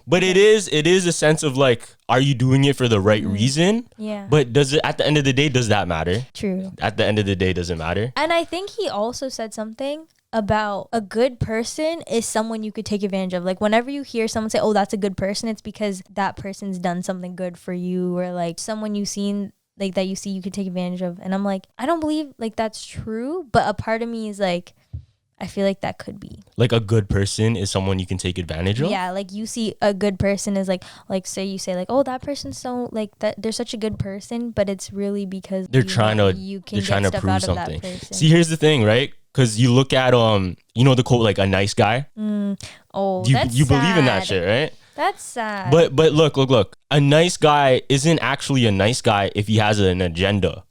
But it is a sense of like, are you doing it for the right reason? Yeah. But does it, at the end of the day, does that matter? True. At the end of the day, does it matter? And I think he also said something about a good person is someone you could take advantage of. Like whenever you hear someone say, oh, that's a good person, it's because that person's done something good for you, or like someone you've seen like that you see you could take advantage of. And I'm like, I don't believe like that's true, but a part of me is like, I feel like that could be. Like a good person is someone you can take advantage of? Yeah, like you see a good person is like say you say like, oh, that person's so like that they're such a good person, but it's really because they're trying to prove something. See, here's the thing, right? Because you look at you know the quote like a nice guy. Oh, you believe in that shit, right? That's sad. But look. A nice guy isn't actually a nice guy if he has an agenda.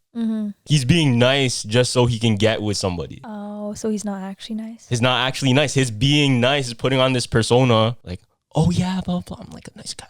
He's being nice just so he can get with somebody. Oh, so he's not actually nice? He's not actually nice. His being nice is putting on this persona like, oh yeah, blah, blah, I'm like a nice guy.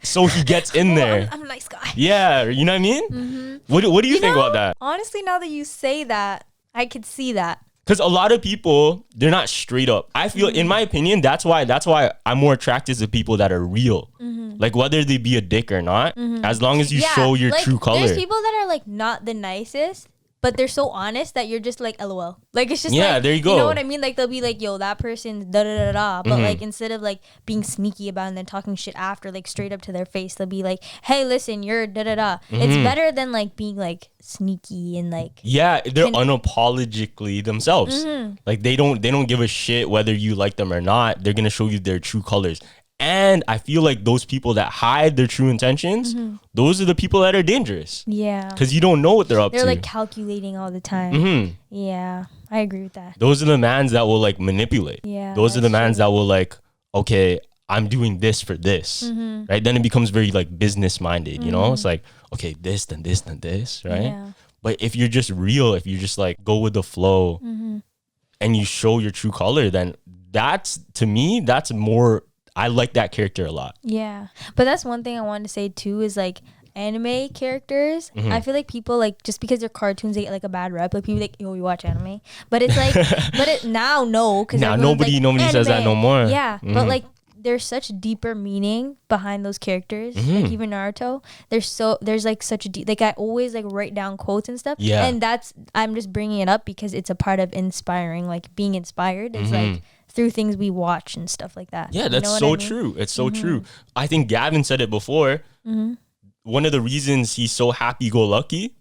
So he gets in there. I'm a nice guy. Yeah, you know what I mean? What do you think about that? Honestly, now that you say that, I could see that. Because a lot of people, they're not straight up. I feel, in my opinion, that's why I'm more attracted to people that are real. Like whether they be a dick or not, as long as you show your like, true color. There's people that are like not the nicest, but they're so honest that you're just like LOL. Like it's just like, there you go. You know what I mean? Like they'll be like, yo, that person's da da da da. But like instead of like being sneaky about it and then talking shit after, like straight up to their face, they'll be like, hey, listen, you're da da da. It's better than like being like sneaky and like they're unapologetically themselves. Like they don't give a shit whether you like them or not. They're gonna show you their true colors. And I feel like those people that hide their true intentions, those are the people that are dangerous. Yeah. Because you don't know what they're up to. They're like calculating all the time. Yeah, I agree with that. Those are the mans that will like manipulate. Yeah. Those are the mans that will like, okay, I'm doing this for this. Right? Then it becomes very like business minded, you know? It's like, okay, this, then this, then this, right? Yeah. But if you're just real, if you just like go with the flow and you show your true color, then that's, to me, that's more... I like that character a lot. Yeah. But that's one thing I wanted to say too is like anime characters. I feel like people like just because they're cartoons they get like a bad rep. Like people like, yo, you watch anime. But it's like because now nobody like, says that no more. Yeah. But like there's such deeper meaning behind those characters. Like even Naruto. There's like such a deep, like I always like write down quotes and stuff. Yeah. And I'm just bringing it up because it's a part of inspiring, like being inspired is like through things we watch and stuff like that. Yeah, that's so true. It's so true. I think Gavin said it before. One of the reasons he's so happy-go-lucky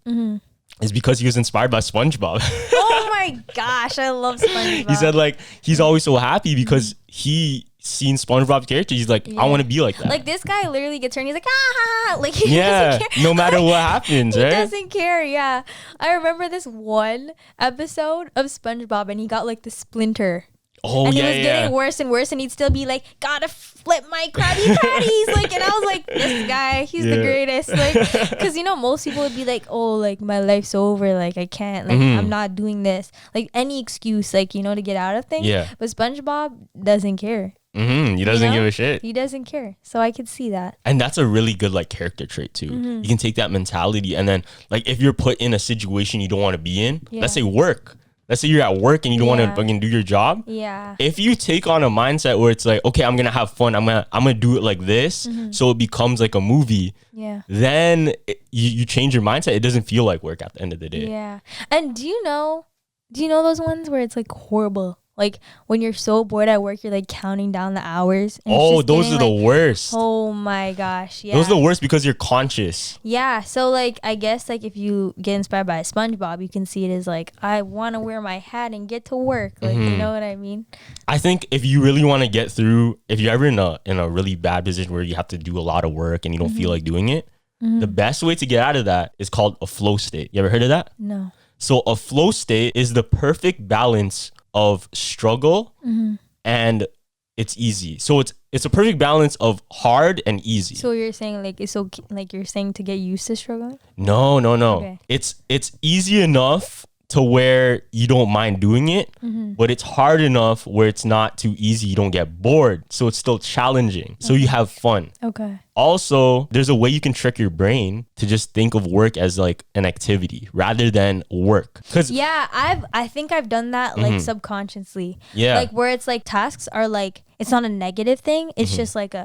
is because he was inspired by SpongeBob. Oh my gosh, I love SpongeBob. He said like he's always so happy because he seen SpongeBob's character. He's like, I want to be like that. Like this guy literally gets turned. He's like, ah, like he doesn't care. No matter what happens, right? He doesn't care. Yeah, I remember this one episode of SpongeBob, and he got like the splinter. Oh, and yeah, it was getting worse and worse, and he'd still be like, gotta flip my Krabby Patties. Like, and I was like, this guy, he's the greatest. Like, because, you know, most people would be like, oh, like, my life's over. Like, I can't, like, I'm not doing this. Like, any excuse, like, you know, to get out of things. Yeah. But SpongeBob doesn't care. He doesn't give a shit. He doesn't care. So I could see that. And that's a really good, like, character trait, too. You can take that mentality, and then, like, if you're put in a situation you don't want to be in, let's say work. Let's say you're at work and you don't want to fucking do your job. Yeah. If you take on a mindset where it's like, okay, I'm gonna have fun. I'm gonna do it like this, so it becomes like a movie. Yeah. Then you change your mindset. It doesn't feel like work at the end of the day. Yeah. And do you know those ones where it's like horrible? Like when you're so bored at work, you're like counting down the hours. Oh, those are the worst. Oh my gosh. Yeah. Those are the worst because you're conscious. Yeah. So like, I guess like if you get inspired by SpongeBob, you can see it as like, I want to wear my hat and get to work. Like, you know what I mean? I think if you really want to get through, if you're ever in a really bad position where you have to do a lot of work and you don't feel like doing it, the best way to get out of that is called a flow state. You ever heard of that? No. So a flow state is the perfect balance of struggle and it's easy. So it's a perfect balance of hard and easy. So you're saying like it's okay, like you're saying to get used to struggling? No. Okay. It's easy enough to where you don't mind doing it, but it's hard enough where it's not too easy. You don't get bored. So it's still challenging. So you have fun. Okay. Also, there's a way you can trick your brain to just think of work as like an activity rather than work. I think I've done that like subconsciously. Yeah. Like where it's like tasks are like, it's not a negative thing. It's just like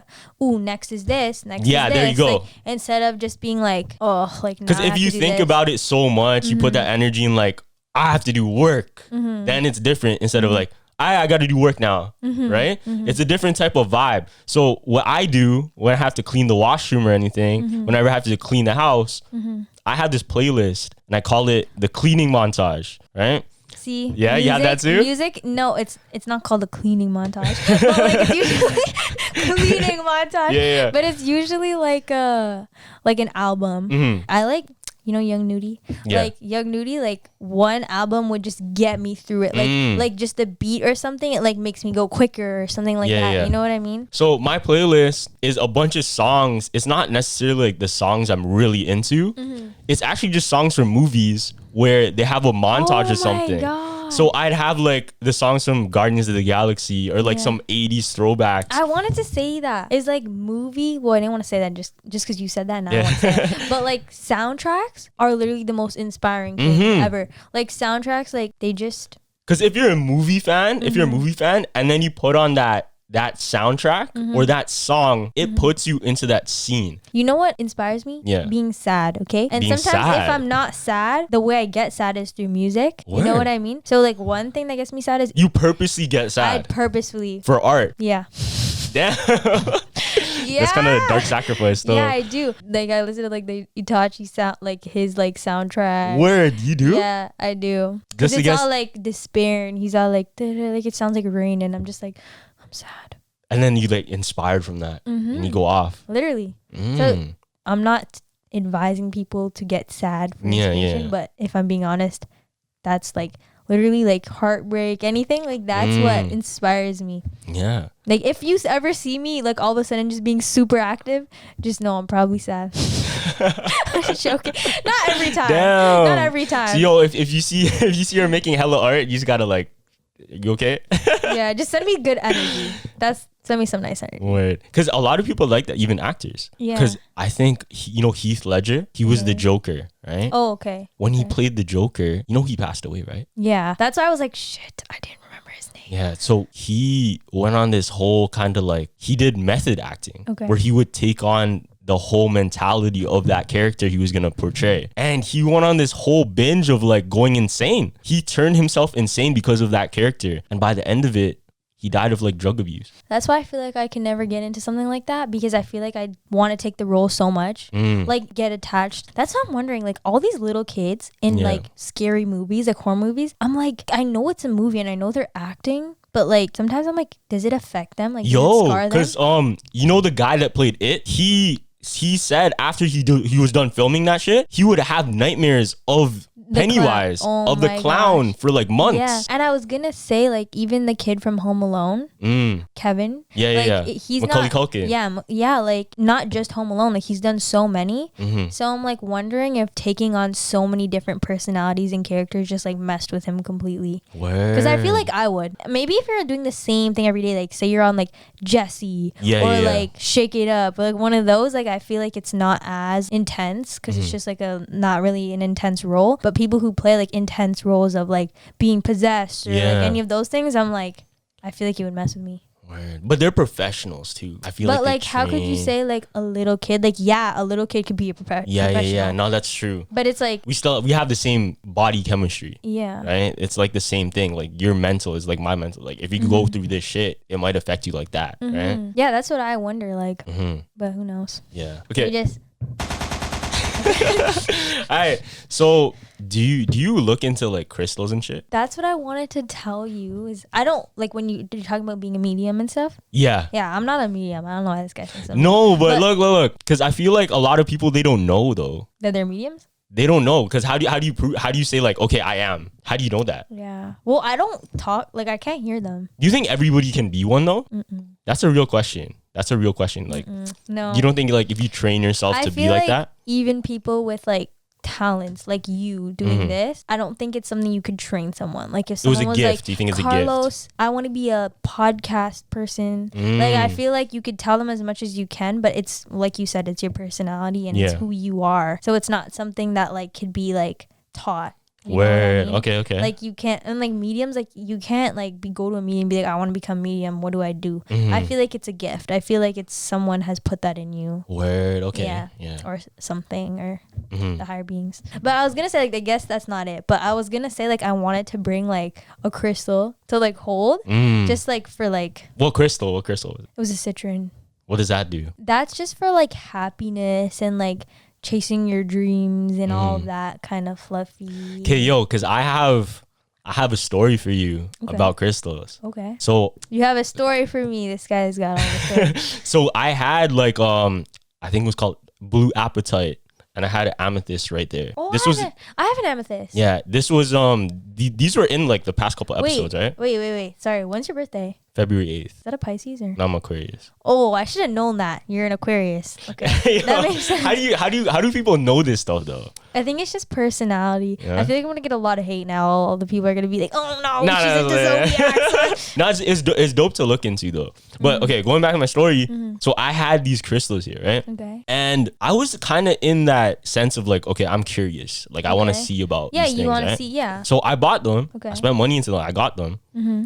next is this, next is this. Yeah, there you go. Like, instead of just being like, because if you think about it so much, you put that energy in like, I have to do work. Then it's different instead of like, I got to do work now, right? It's a different type of vibe. So what I do when I have to clean the washroom or anything, whenever I have to clean the house, I have this playlist and I call it the cleaning montage, right? See, yeah, you have that too? Music, no, it's not called the cleaning montage. But like it's usually cleaning montage. Yeah. But it's usually like an album. I like, you know, Young Nudie. Yeah. Like Young Nudie, like one album would just get me through it. Like just the beat or something, it like makes me go quicker or something like that. Yeah. You know what I mean? So my playlist is a bunch of songs. It's not necessarily like the songs I'm really into. It's actually just songs from movies where they have a montage or something. God. So I'd have like the songs from Guardians of the Galaxy or like some 80s throwbacks. I wanted to say that. It's like movie. Well, I didn't want to say that just because you said that. And I want to say it. But like soundtracks are literally the most inspiring thing ever. Like soundtracks, like they just. Because if you're a movie fan, and then you put on that soundtrack or that song, it puts you into that scene. You know what inspires me? Yeah. Being sad, okay? And Being sometimes sad. if I'm not sad, the way I get sad is through music. Word. You know what I mean? So like one thing that gets me sad is You purposely get I sad purposefully. for art. Yeah. Damn. Yeah. That's kind of a dark sacrifice though. Yeah, I do. Like I listen to like the Itachi sound, like his like soundtrack. Word, you do? Yeah, I do. Because it's all like despair and he's all like it sounds like rain and I'm just like, I'm sad. And then you like inspired from that and you go off. Literally. So I'm not advising people to get sad for inspiration, but if I'm being honest, that's like literally like heartbreak, anything like that's what inspires me. Yeah. Like if you ever see me like all of a sudden just being super active, just know I'm probably sad. I'm just joking. Not every time. Damn. Not every time. So yo, if you see her making hella art, you just gotta like, you okay? Yeah, just send me good energy. Send me some nice energy. Word. Because a lot of people like that, even actors. Yeah. Because I think, Heath Ledger, he was the Joker, right? Oh, okay. When he played the Joker, he passed away, right? Yeah. That's why I was like, shit, I didn't remember his name. Yeah. So he went on this whole kind of like, he did method acting. Okay. Where he would take on the whole mentality of that character he was going to portray. And he went on this whole binge of like going insane. He turned himself insane because of that character. And by the end of it, he died of like drug abuse. That's why I feel like I can never get into something like that because I feel like I want to take the role so much, like get attached. That's what I'm wondering. Like all these little kids in like scary movies, like horror movies, I'm like, I know it's a movie and I know they're acting, but like sometimes I'm like, does it affect them? Like, does it scar them? Because the guy that played it, he said after he was done filming that shit, he would have nightmares of Pennywise, of the clown for like months. Yeah, and I was gonna say like even the kid from Home Alone, Kevin. Yeah. He's Macaulay not. Culkin. Yeah, like not just Home Alone. Like he's done so many. So I'm like wondering if taking on so many different personalities and characters just like messed with him completely. Because I feel like I would. Maybe if you're doing the same thing every day, like say you're on like Jesse like Shake It Up, like one of those. Like I feel like it's not as intense because it's just like a not really an intense role. But people who play like intense roles of like being possessed or like any of those things, I'm like, I feel like it would mess with me. Word. But they're professionals too. I feel like. But like, how could you say like a little kid? Like, yeah, a little kid could be a professional. Yeah. No, that's true. But it's like we have the same body chemistry. Yeah. Right. It's like the same thing. Like your mental is like my mental. Like if you go through this shit, it might affect you like that. Right. Yeah, that's what I wonder. Like, but who knows? Yeah. Okay. We just. All right. So do you look into like crystals and shit? That's what I wanted to tell you. Is I don't like when you're talking about being a medium and stuff. Yeah. Yeah, I'm not a medium. I don't know why this guy thinks so. No, but look. Because I feel like a lot of people, they don't know though. That they're mediums? they don't know, because how do you say like, okay, I am? How do you know that? Yeah. Well, I don't talk, like I can't hear them. Do you think everybody can be one though? That's a real question. Like, no. You don't think like if you train yourself to be like that? Even people with like talents like you doing this, I don't think it's something you could train someone. Like if someone was gift. like, Do you think it's Carlos, a gift? I want to be a podcast person. Like I feel like you could tell them as much as you can, but it's like you said, it's your personality and it's who you are. So it's not something that like could be like taught. Word. I mean? Okay. Like you can't, and like mediums, like you can't like go to a medium and be like, I want to become medium. What do I do? I feel like it's a gift. I feel like it's someone has put that in you. Word. Okay. Yeah. Or something, or the higher beings. But I was gonna say like, I guess that's not it. But I was gonna say like, I wanted to bring like a crystal to like hold, just like for like. What crystal? What crystal? It was a citron. What does that do? That's just for like happiness and like chasing your dreams and all of that kind of fluffy. Okay, yo, because I have a story for you about crystals. Okay. So you have a story for me. This guy's got all the stories. So I had like I think it was called blue apatite, and I had an amethyst right there. Oh, I have an amethyst. Yeah, this was these were in like the past couple episodes, right? Wait. Sorry, when's your birthday? February 8th. Is that a Pisces or? No, I'm Aquarius. Oh, I should have known that. You're an Aquarius. Okay. Yo, that makes sense. How do people know this stuff though? I think it's just personality. Yeah? I feel like I'm gonna get a lot of hate now. All the people are gonna be like, "Oh no, she's into zodiacs." No, it's dope to look into though. But okay, going back to my story. So I had these crystals here, right? Okay. And I was kind of in that sense of like, okay, I'm curious. Like I want to see about these things, you want right? to see, yeah. So I bought them. Okay. I spent money into them. I got them.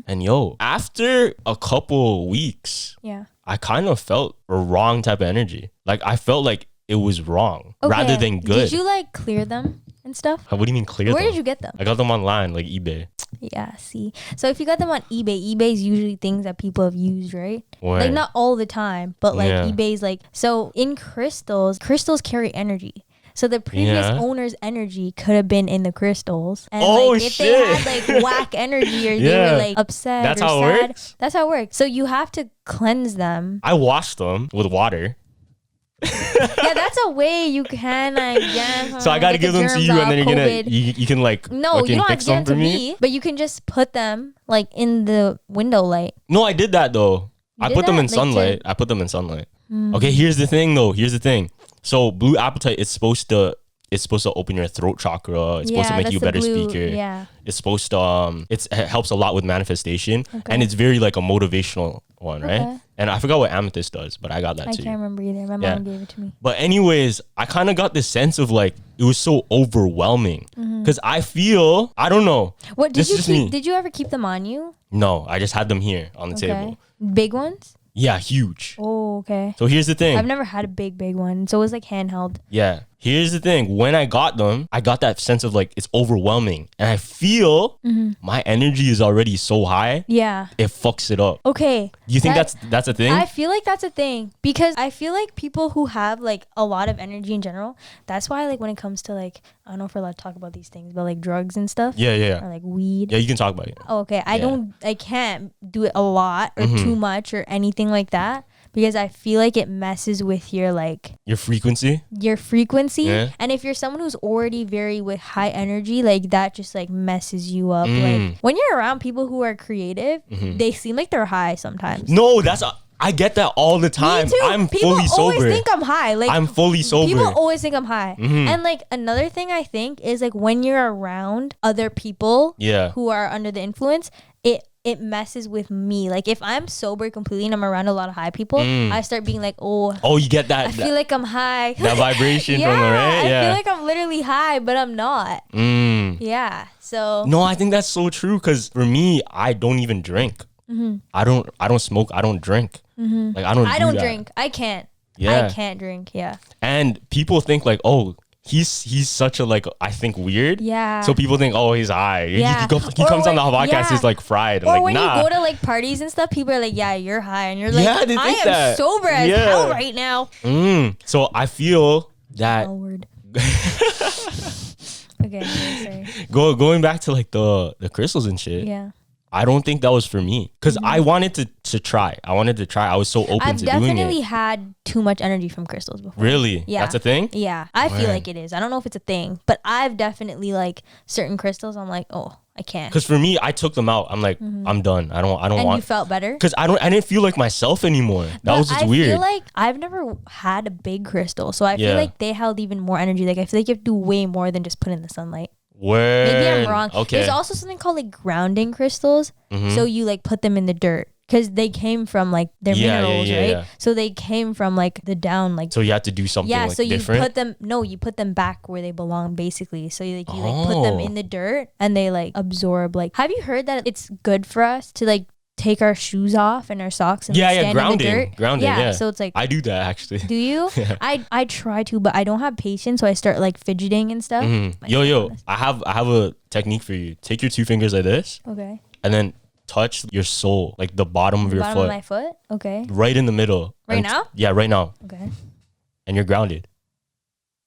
And yo, after a couple weeks, I kind of felt a wrong type of energy. Like I felt like it was wrong rather than good. Did you like clear them and stuff? What do you mean clear them? Where did you get them? I got them online, like eBay. Yeah, see. So if you got them on eBay's usually things that people have used, right? Word. Like not all the time, but like eBay's like, so in crystals carry energy. So the previous owner's energy could have been in the crystals. And like if they had like whack energy or they were like upset that's or how sad. It works? That's how it works. So you have to cleanse them. I washed them with water. Yeah, that's a way you can so I gotta give them to you, and then you can like you don't have to give them to me, but you can just put them like in the window light. No, I did that though. I put them in sunlight. I put them in sunlight. Okay, here's the thing though. So blue apatite is supposed to open your throat chakra. It's supposed to make you a better speaker. Yeah. It's supposed to it helps a lot with manifestation, and it's very like a motivational one, right? And I forgot what amethyst does, but I got that too. I can't remember either. My mom gave it to me. But anyways, I kind of got this sense of like it was so overwhelming because I feel, I don't know. What did you ever keep them on you? No, I just had them here on the table. Big ones? Yeah, huge. Oh, okay. So here's the thing. I've never had a big one. So it was like handheld. Yeah. Here's the thing. When I got them, I got that sense of like it's overwhelming. And I feel my energy is already so high. Yeah. It fucks it up. Okay. Do you think that's a thing? I feel like that's a thing. Because I feel like people who have like a lot of energy in general, that's why like when it comes to like, I don't know if we're allowed to talk about these things, but like drugs and stuff. Yeah. Or like weed. Yeah, you can talk about it. Oh, okay. I can't do it a lot or too much or anything like that. Because I feel like it messes with your like your frequency. Yeah. And if you're someone who's already very with high energy, like that just like messes you up. Like when you're around people who are creative, they seem like they're high sometimes. No, I get that all the time. Me too. I'm people fully sober. Always think I'm high. Like I'm fully sober. People always think I'm high. And like another thing I think is like when you're around other people who are under the influence, it messes with me. Like if I'm sober completely and I'm around a lot of high people, I start being like, you get that. I feel like I'm high. That vibration from the right. I feel like I'm literally high, but I'm not. Yeah. So no, I think that's so true. Because for me, I don't even drink. I don't smoke. I don't drink. Like I don't drink. I can't. Yeah. I can't drink. Yeah. And people think like, he's such a like, I think weird. Yeah. So people think, he's high. Yeah. He comes on the podcast, he's like fried. Or like, when nah. you go to like parties and stuff, people are like, yeah, you're high. And you're like, I am sober as hell right now. So I feel that. Okay, sorry. Going back to like the crystals and shit. Yeah. I don't think that was for me because I wanted to try. I was so open to doing it. I've definitely had too much energy from crystals before. Really? Yeah. That's a thing? Yeah. I feel like it is. I don't know if it's a thing, but I've definitely like certain crystals. I'm like, oh, I can't. Because for me, I took them out. I'm like, I'm done. I don't want. And you felt better? Because I didn't feel like myself anymore. That was just weird. I feel like I've never had a big crystal, so I feel like they held even more energy. Like I feel like you have to do way more than just put in the sunlight. Word. Maybe I'm wrong. Okay. There's also something called like grounding crystals. So you like put them in the dirt because they came from like their minerals, right? Yeah. So they came from like the down, like. So you have to do something like so different? You put them back where they belong, basically. So you put them in the dirt and they like absorb. Like, have you heard that it's good for us to like take our shoes off and our socks and stand grounding, in the dirt? grounding. So it's like, I do that actually. Do you? I try to, but I don't have patience, so I start like fidgeting and stuff. Yo, I have a technique for you. Take your 2 fingers like this. Okay. And then touch your sole, like the bottom of your foot. Bottom of my foot. Okay. Right in the middle. Right now? Yeah, right now. Okay. And you're grounded.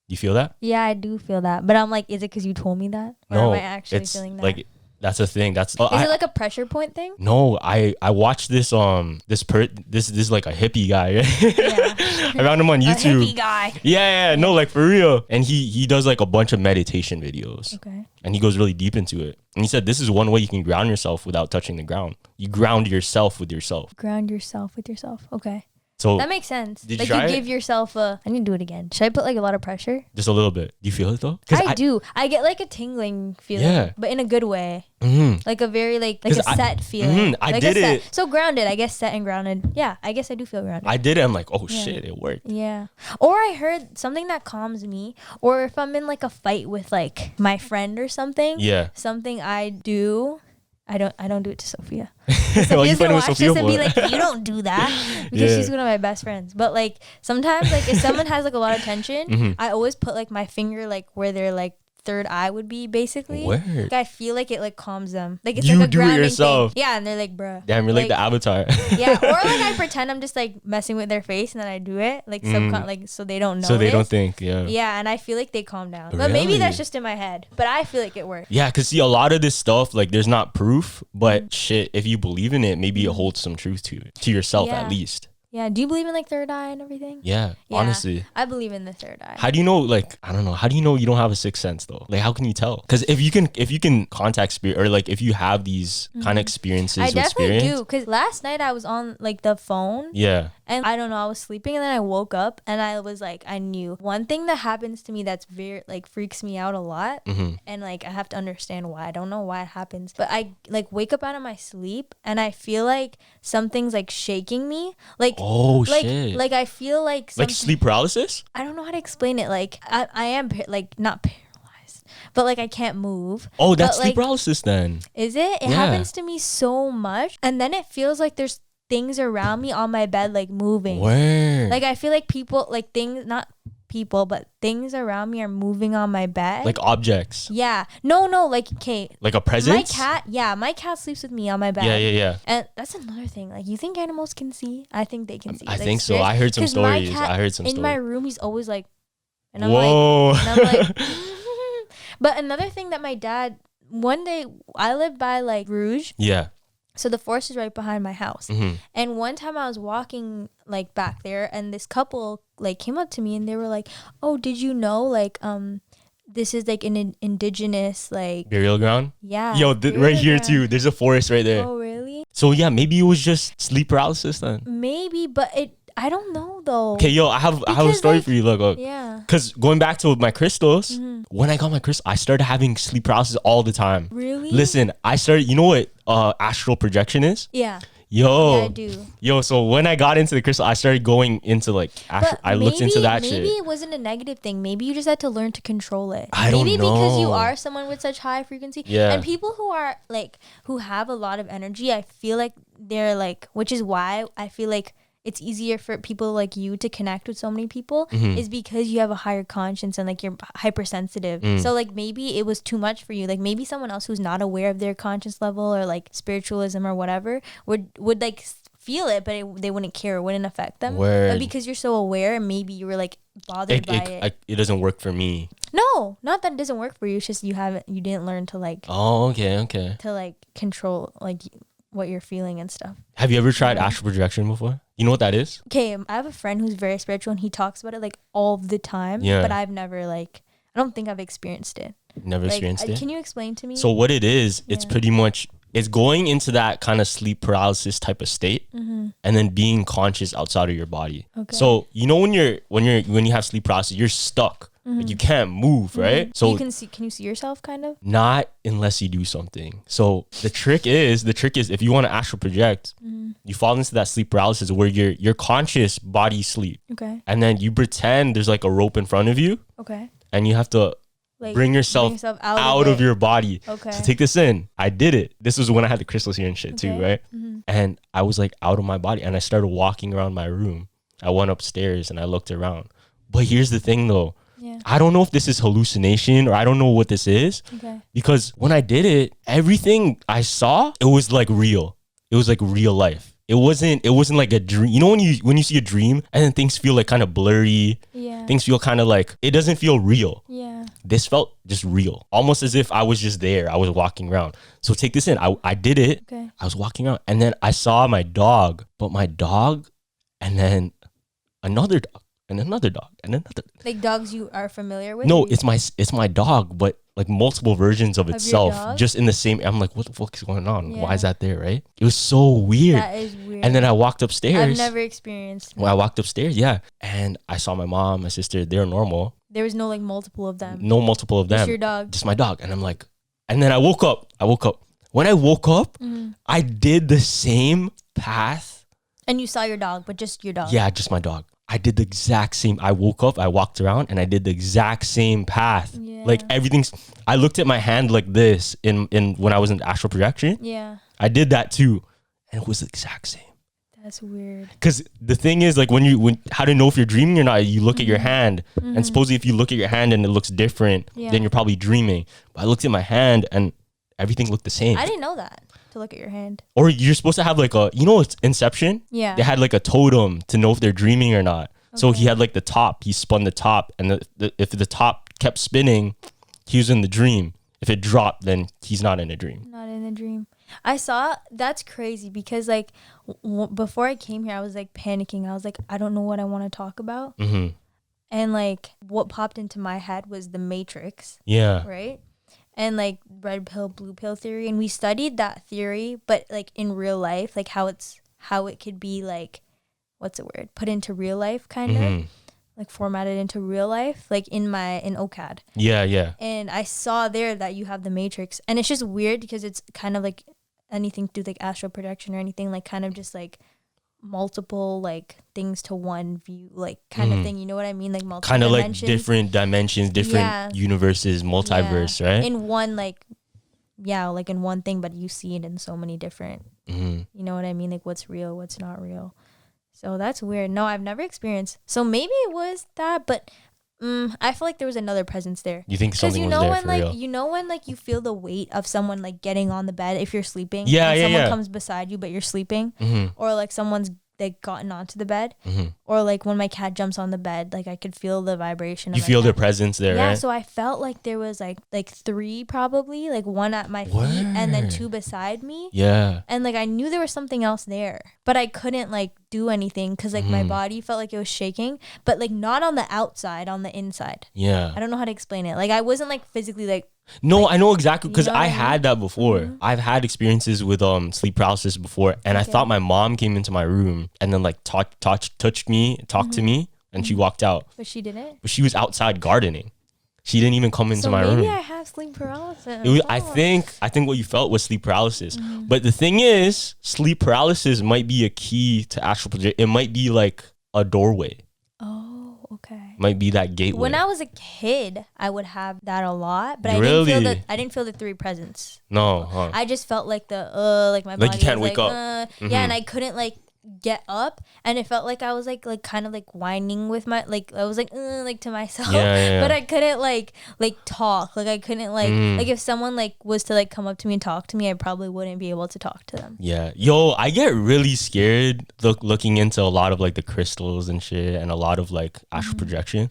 You feel that? Yeah, I do feel that, but I'm like, is it because you told me that, or no, am I actually feeling that? Like, that's a thing. Is it like a pressure point thing? No, I watched this this is like a hippie guy. I found him on YouTube. A hippie guy. Yeah, no, like for real. And he does like a bunch of meditation videos. Okay. And he goes really deep into it. And he said this is one way you can ground yourself without touching the ground. You ground yourself with yourself. Ground yourself with yourself. Okay. So that makes sense. Did like you try give yourself I need to do it again. Should I put like a lot of pressure? Just a little bit. Do you feel it though? I do. I get like a tingling feeling, but in a good way. Like a very like a set feeling. I did it. So grounded, I guess, set and grounded. Yeah, I guess I do feel grounded. I did it. I'm like, oh shit, it worked. Yeah. Or I heard something that calms me, or if I'm in like a fight with like my friend or something. Yeah. Something I do. I don't do it to Sophia. Sophia's gonna watch this and be like, you don't do that, because she's one of my best friends. But like sometimes, like if someone has like a lot of tension, I always put like my finger like where their like third eye would be, basically. Like, I feel like it like calms them. Like it's like a grounding thing. Yeah, and they're like, bruh. Damn, you're like the Avatar. Yeah, or like I pretend I'm just like messing with their face and then I do it like like so they don't know. So they don't think. Yeah, and I feel like they calm down. But maybe that's just in my head. But I feel like it works. Yeah, because see, a lot of this stuff, like there's not proof, but shit, if you believe in it, maybe it holds some truth to it, to yourself at least. Yeah. Do you believe in like third eye and everything? Yeah, honestly. I believe in the third eye. How do you know, like, I don't know. How do you know you don't have a sixth sense though? Like, how can you tell? Because if you can contact spirit, or like if you have these kind of experiences with spirit. I definitely do. Because last night I was on like the phone. Yeah. And I don't know, I was sleeping and then I woke up and I was like, I knew. One thing that happens to me that's very like freaks me out a lot. And like I have to understand why. I don't know why it happens. But I like wake up out of my sleep and I feel like something's like shaking me. Like, shit. Like I feel like like sleep paralysis? I don't know how to explain it. Like I am like not paralyzed, but like I can't move. Oh, that's sleep paralysis then. Is it? It happens to me so much. And then it feels like there's things around me on my bed like moving. Word. Like I feel like people, like things, not people, but things around me are moving on my bed. Like objects. Yeah. No, like Kate. Like a presence? My cat sleeps with me on my bed. Yeah. And that's another thing. Like, you think animals can see? I think they can see. I think so. I heard some stories. In my room, he's always like, and I'm like, But another thing that my dad, one day, I lived by like Rouge. Yeah. So the forest is right behind my house. And one time I was walking like back there and this couple like came up to me and they were like, oh, did you know like this is like an indigenous like burial ground? Yeah. Yo, right here too. There's a forest right there. Oh, really? So yeah, maybe it was just sleep paralysis then. Maybe, but I don't know though. Okay, yo, I have a story for you. Look. Yeah. Because going back to my crystals, when I got my crystal, I started having sleep paralysis all the time. Really? Listen, I started. You know what astral projection is? Yeah. Yo, I do. Yo, so when I got into the crystal, I started going into like I looked into that shit. Maybe it wasn't a negative thing. Maybe you just had to learn to control it. I don't know. Maybe because you are someone with such high frequency. Yeah. And people who are like who have a lot of energy, I feel like they're like, which is why I feel like it's easier for people like you to connect with so many people is because you have a higher conscience and like you're hypersensitive. So like maybe it was too much for you. Like maybe someone else who's not aware of their conscience level or like spiritualism or whatever would like feel it, but they wouldn't care. It wouldn't affect them. But because you're so aware, maybe you were like bothered by it. It doesn't work for me. No, not that it doesn't work for you. It's just you didn't learn to like. Oh, okay. To like control like what you're feeling and stuff. Have you ever tried astral projection before? You know what that is? Okay, I have a friend who's very spiritual and he talks about it like all the time. Yeah. But I've never like, I don't think I've experienced it. Never experienced it? Can you explain to me? So what it is, it's pretty much, it's going into that kind of sleep paralysis type of state and then being conscious outside of your body. Okay. So you know when you have sleep paralysis, you're stuck. Like you can't move, right? So can you see yourself kind of? Not unless you do something. So the trick is if you want to astral project, you fall into that sleep paralysis where you're conscious body sleep. Okay. And then you pretend there's like a rope in front of you. Okay. And you have to like bring yourself out of your body. Okay. So take this in. I did it. This was when I had the crystals here and shit too, right? And I was like out of my body and I started walking around my room. I went upstairs and I looked around. But here's the thing though. Yeah. I don't know if this is hallucination or I don't know what this is. Okay. Because when I did it, everything I saw, it was like real. It was like real life. It wasn't like a dream. You know when you see a dream and then things feel like kind of blurry. Yeah. Things feel kind of like it doesn't feel real. Yeah. This felt just real. Almost as if I was just there. I was walking around. So take this in. I did it. Okay. I was walking around and then I saw my dog, but my dog and then another dog. And another dog, and another. Like dogs you are familiar with? No, it's my dog, but like multiple versions of itself, just in the same. I'm like, what the fuck is going on? Yeah. Why is that there? Right? It was so weird. That is weird. And then I walked upstairs. I've never experienced. Well, I walked upstairs, yeah, and I saw my mom, my sister. They're normal. There was no like multiple of them. No multiple of them. Just your dog. Just my dog, and I'm like, and then I woke up. When I woke up, I did the same path. And you saw your dog, but just your dog. Yeah, just my dog. I did the exact same. I woke up, I walked around, and I did the exact same path. Yeah. Like everything's. I looked at my hand like this in when I was in astral projection. Yeah. I did that too, and it was the exact same. That's weird. Because the thing is, like when how to know if you're dreaming or not? You look at your hand, and supposedly if you look at your hand and it looks different, then you're probably dreaming. But I looked at my hand and everything looked the same. I didn't know that. To look at your hand. Or you're supposed to have like it's Inception? Yeah. They had like a totem to know if they're dreaming or not. Okay. So he had like the top, he spun the top, and if the top kept spinning, he was in the dream. If it dropped, then he's not in a dream. Not in a dream. That's crazy because like before I came here, I was like panicking. I was like, I don't know what I want to talk about. And like what popped into my head was the Matrix. Yeah. Right? And like red pill, blue pill theory. And we studied that theory, but like in real life, like how it could be like, what's the word? Put into real life kind of. Like formatted into real life, like in OCAD. Yeah, yeah. And I saw there that you have the Matrix. And it's just weird because it's kind of like anything to do with like astral projection or anything, like kind of just like multiple like things to one view, like kind of thing, you know what I mean? Like multiple kind of like different dimensions, different universes, multiverse, right? In one like in one thing, but you see it in so many different you know what I mean? Like what's real, what's not real. So that's weird. No, I've never experienced. So maybe it was that, but I feel like there was another presence there. You think something was there for real? You know when like you feel the weight of someone like getting on the bed if you're sleeping? Yeah, and someone comes beside you but you're sleeping? Or like someone's like gotten onto the bed? Or like when my cat jumps on the bed, like I could feel the vibration. You feel their presence there, right? Yeah, so I felt like there was like three probably, like one at my feet and then two beside me. Yeah. And like I knew there was something else there, but I couldn't like do anything because like my body felt like it was shaking, but like not on the outside, on the inside. Yeah. I don't know how to explain it. Like I wasn't like physically like. No, I know exactly because I had that before. I've had experiences with sleep paralysis before, and I thought my mom came into my room and then like touched me, talked to me, and she walked out. But she didn't. But she was outside gardening. She didn't even come into my room. Maybe I have sleep paralysis. I think what you felt was sleep paralysis. But the thing is, sleep paralysis might be a key to astral projection. It might be like a doorway. Oh, okay. Might be that gateway. When I was a kid, I would have that a lot, but really? I didn't feel the three presence. No, huh? I just felt like like my body like you can't wake up. Yeah, and I couldn't like get up, and it felt like I was like kind of like whining with my like I was like to myself, but I couldn't like talk, like I couldn't like if someone like was to like come up to me and talk to me, I probably wouldn't be able to talk to them. I get really scared looking into a lot of like the crystals and shit and a lot of like astral projection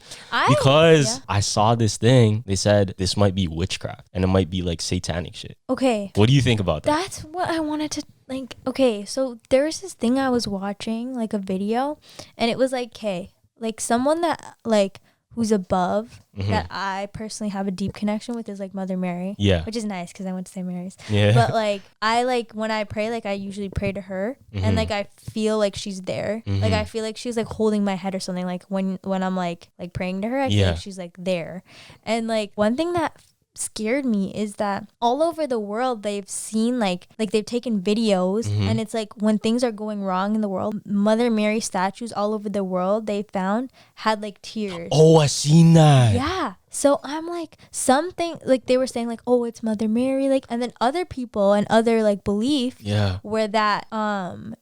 because I saw this thing. They said this might be witchcraft and it might be like satanic shit. Okay, what do you think about that? That's what I wanted to like. Okay, so there was this thing I was watching, like a video, and it was like, hey, like someone that like who's above that I personally have a deep connection with is like Mother Mary, which is nice because I went to St. Mary's, but like I like when I pray, like I usually pray to her, and like I feel like she's there, like I feel like she's like holding my head or something, like when I'm like praying to her, I feel like she's like there. And like one thing that scared me is that all over the world they've seen like they've taken videos, and it's like when things are going wrong in the world, Mother Mary statues all over the world they found had like tears. Oh, I seen that. Yeah. So I'm like, something like they were saying like, oh, it's Mother Mary, like, and then other people and other like belief were that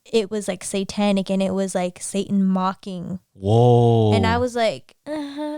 it was like satanic and it was like Satan mocking. Whoa. And I was like,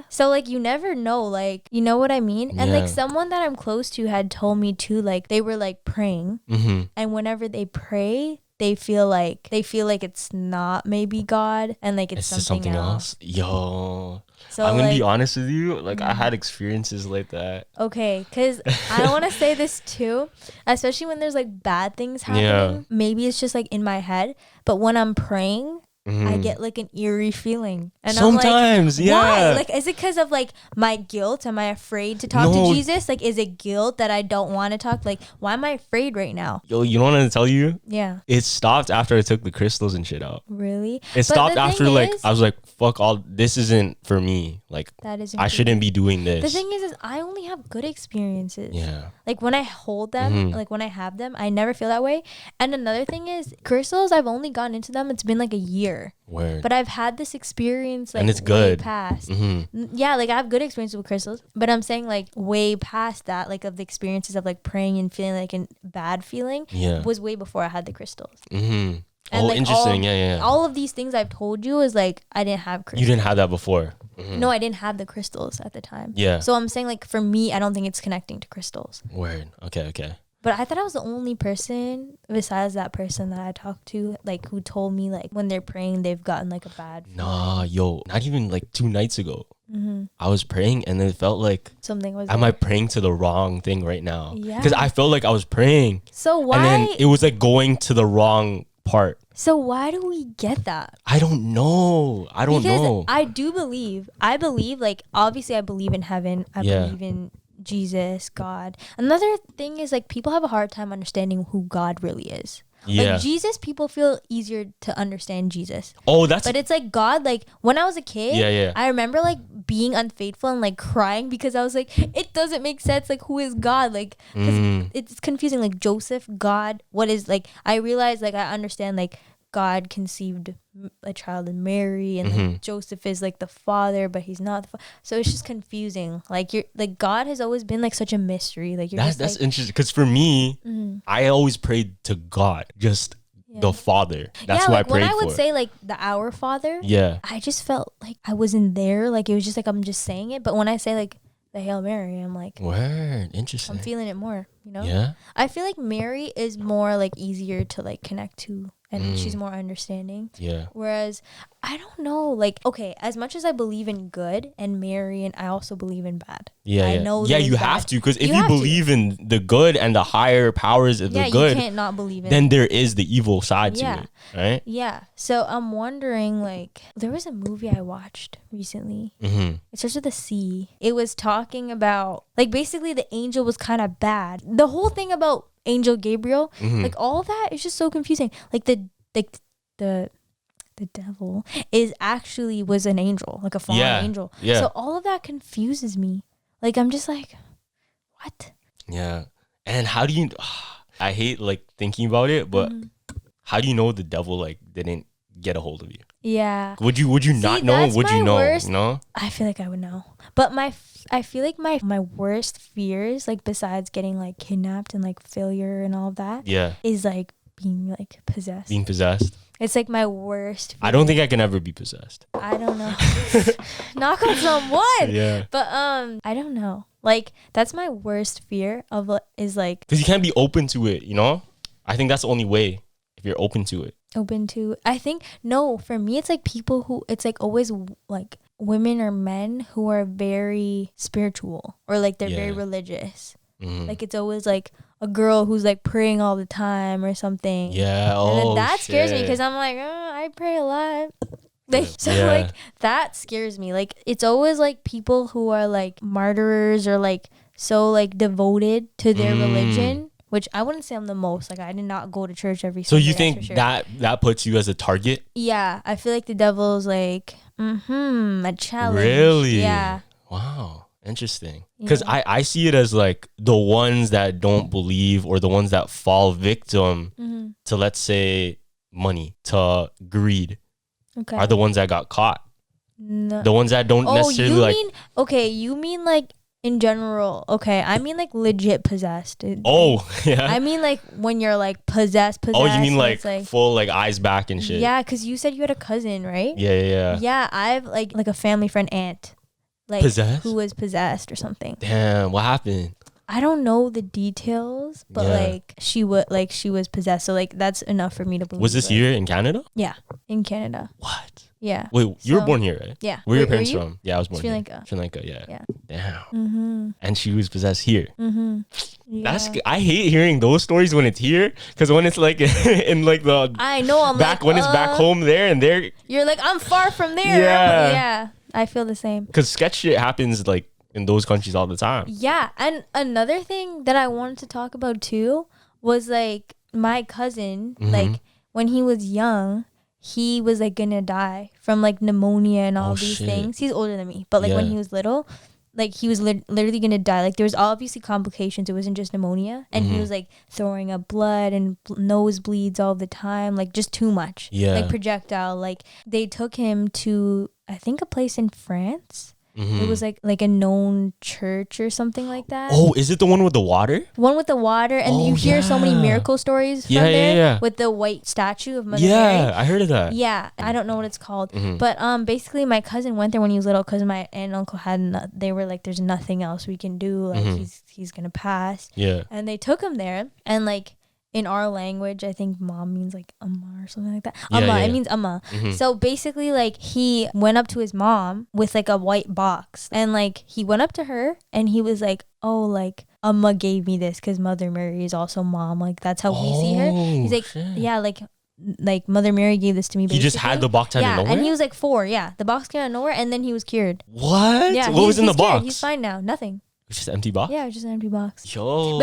so like you never know, like, you know what I mean? And like someone that I'm close to had told me too, like they were like praying, and whenever they pray, they feel like it's not maybe God, and like it's something else. Yo. So I'm gonna be honest with you, like I had experiences like that. Okay, because I want to say this too, especially when there's like bad things happening. Maybe it's just like in my head, but when I'm praying, I get like an eerie feeling, and sometimes I'm like, why? Like, is it because of like my guilt? Am I afraid to talk to Jesus? Like, is it guilt that I don't want to talk? Like, why am I afraid right now? Yo, you know what I'm gonna tell you? Yeah, it stopped after I took the crystals and shit out. Really? It stopped after like I was like, fuck all, this isn't for me. Like, I shouldn't be doing this. The thing is I only have good experiences. Yeah. Like when I hold them, like when I have them, I never feel that way. And another thing is crystals, I've only gotten into them, it's been like a year. Word. But I've had this experience like and it's good. Way past. Yeah, like I have good experiences with crystals, but I'm saying like way past that, like of the experiences of like praying and feeling like a bad feeling was way before I had the crystals. And like interesting. All of these things I've told you is like I didn't have crystals. You didn't have that before. No, I didn't have the crystals at the time. Yeah. So I'm saying like for me, I don't think it's connecting to crystals. Word. Okay. But I thought I was the only person besides that person that I talked to, like who told me like when they're praying they've gotten like a bad feeling. Nah, yo, not even like 2 nights ago. I was praying and it felt like something was. Am I praying to the wrong thing right now? Yeah. Because I felt like I was praying. So why? And then it was like going to the wrong part. So why do we get that? I don't know. I believe, I believe like obviously I believe in heaven. I believe in Jesus, God. Another thing is like people have a hard time understanding who God really is. Yeah. Like Jesus, people feel easier to understand Jesus. Oh, but it's like God, like when I was a kid, I remember like being unfaithful and like crying because I was like, it doesn't make sense. Like, who is God? Like, cause it's confusing. Like Joseph, God, what is like, I realized like I understand like God conceived a child in Mary, and like Joseph is like the father, but he's not the father. So it's just confusing. Like you're like God has always been like such a mystery. Like you're that's like, interesting because for me, I always prayed to God, just the Father. That's who like I prayed for. When I would say like the Our Father, I just felt like I wasn't there. Like it was just like I'm just saying it. But when I say like the Hail Mary, I'm like, word, interesting. I'm feeling it more. You know? Yeah. I feel like Mary is more like easier to like connect to. And she's more understanding. Yeah. Whereas, I don't know, like, okay, as much as I believe in good and Mary, and I also believe in bad. Yeah, I know you have to, because if you believe in the good and the higher powers of the good, you can't not believe in then there is the evil side to it, right? Yeah. So I'm wondering, like, there was a movie I watched recently. It starts with a C. It was talking about, like, basically the angel was kind of bad. The whole thing about Angel Gabriel, like all that is just so confusing. Like the devil was an angel, like a fallen angel. Yeah. So all of that confuses me. Like I'm just like, what? Yeah. And how do you? I hate like thinking about it, but how do you know the devil like didn't get a hold of you? Yeah. Would you not know? Would you know? Worst, no. I feel like I would know. But I feel like my worst fears, like besides getting like kidnapped and like failure and all of that, is like being like possessed. Being possessed. It's like my worst fear. I don't think I can ever be possessed. I don't know. Knock on some wood. Yeah. But I don't know. Like that's my worst fear of is like, because you can't be open to it, you know? I think that's the only way, if you're open to it. I think no, for me it's like people who, it's like always like women or men who are very spiritual or like they're very religious. Like it's always like a girl who's like praying all the time or something. Yeah. And then that scares me because I'm like, oh, I pray a lot. Like, so like that scares me. Like it's always like people who are like martyrs or like so like devoted to their religion, which I wouldn't say I'm the most. Like I did not go to church every Sunday. So you think that puts you as a target? Yeah, I feel like the devil's like a challenge. Really? Yeah. Wow. Interesting. Because I see it as like the ones that don't believe or the ones that fall victim to, let's say, money, to greed, are the ones that got caught. No. The ones that don't necessarily like. You mean like in general. Okay, I mean like legit possessed. Oh, yeah. I mean like when you're like possessed. Oh, you mean like full like eyes back and shit. Yeah, because you said you had a cousin, right? Yeah. Yeah, I have like a family friend aunt. Like possessed? Who was possessed or something. Damn, what happened? I don't know the details, but like she was possessed. So like that's enough for me to believe. Was this here in Canada? Yeah, in Canada. What? Yeah. Wait, you were born here, right? Yeah. Where are your parents from? Yeah, I was born Sri Lanka. Sri Lanka, yeah. Yeah. Damn. And she was possessed here. Yeah. I hate hearing those stories when it's here, because when it's like in like the I know I'm back like, when it's back home there and there. You're like, I'm far from there. Yeah. I feel the same. Because sketch shit happens like in those countries all the time. Yeah. And another thing that I wanted to talk about too was like my cousin, like when he was young, he was like gonna die from like pneumonia and all these things. He's older than me, but like when he was little, like he was literally gonna die. Like there was obviously complications. It wasn't just pneumonia, and he was like throwing up blood and nosebleeds all the time, like just too much. Yeah, like projectile. Like they took him to, I think, a place in France. It was like a known church or something like that. Oh, is it the one with the water? One with the water, and you hear so many miracle stories from there with the white statue of Mother Mary. Yeah, I heard of that. Yeah, I don't know what it's called, but basically my cousin went there when he was little because my aunt and uncle they were like, there's nothing else we can do. Like he's gonna pass. Yeah, and they took him there, and like. In our language, I think mom means like amma or something like that. It means amma. So basically, like he went up to his mom with like a white box, and like he went up to her and he was like, "Oh, like amma gave me this because Mother Mary is also mom. Like that's how we see her." He's like, shit. "Yeah, like Mother Mary gave this to me." Basically. He just had the box out of nowhere. And he was like 4. Yeah, the box came out of nowhere, and then he was cured. What? Yeah, what was in the box? He's fine now. Nothing. It's just an empty box? Yeah, it's just an empty box. Yo.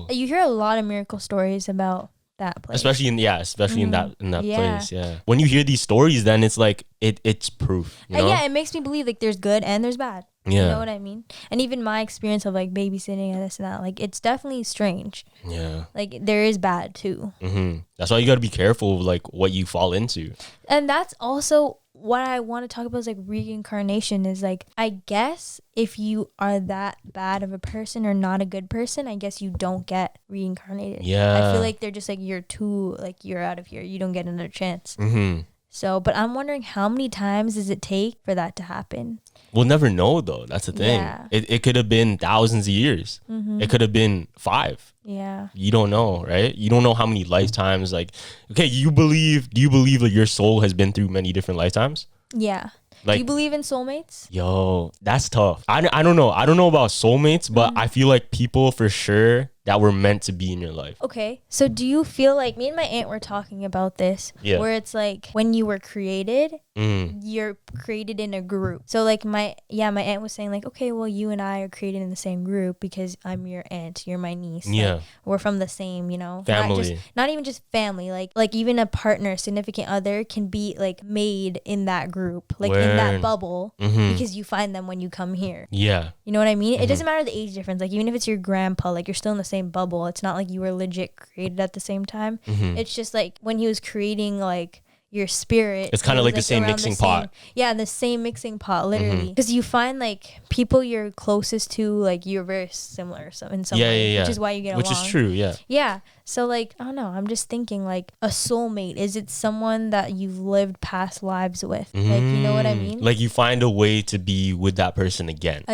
But you hear a lot of miracle stories about that place. Especially in that place. Yeah. When you hear these stories, then it's like it's proof. You know? Yeah, it makes me believe like there's good and there's bad. Yeah. You know what I mean? And even my experience of like babysitting and this and that, like it's definitely strange. Yeah. Like there is bad too. That's why you gotta be careful of like what you fall into. And that's also what I want to talk about is like reincarnation is like, I guess if you are that bad of a person or not a good person, I guess you don't get reincarnated. Yeah. I feel like they're just like, you're out of here. You don't get another chance. So, but I'm wondering how many times does it take for that to happen? We'll never know though. That's the thing. Yeah. It could have been thousands of years. It could have been 5. Yeah. You don't know, right? You don't know how many lifetimes. Like, okay, do you believe that your soul has been through many different lifetimes? Yeah. Like, do you believe in soulmates? Yo, that's tough. I don't know. I don't know about soulmates, but I feel like people for sure that were meant to be in your life. Okay. So do you feel like, me and my aunt were talking about this, where it's like when you were created, you're created in a group. So like my aunt was saying like, okay, well you and I are created in the same group because I'm your aunt, you're my niece. Yeah. Like, we're from the same, family. Not even just family, like even a partner, significant other can be like made in that group, like in that bubble because you find them when you come here. Yeah. You know what I mean? It doesn't matter the age difference. Like even if it's your grandpa, like you're still in the same bubble. It's not like you were legit created at the same time. It's just like when he was creating like your spirit. It's kind of like the same mixing pot. Yeah, the same mixing pot, literally. Because you find like people you're closest to, like you're very similar in some ways, which is why you get along. Which is true, yeah. Yeah. So like, I don't know. I'm just thinking like a soulmate. Is it someone that you've lived past lives with? Like, you know what I mean? Like you find a way to be with that person again.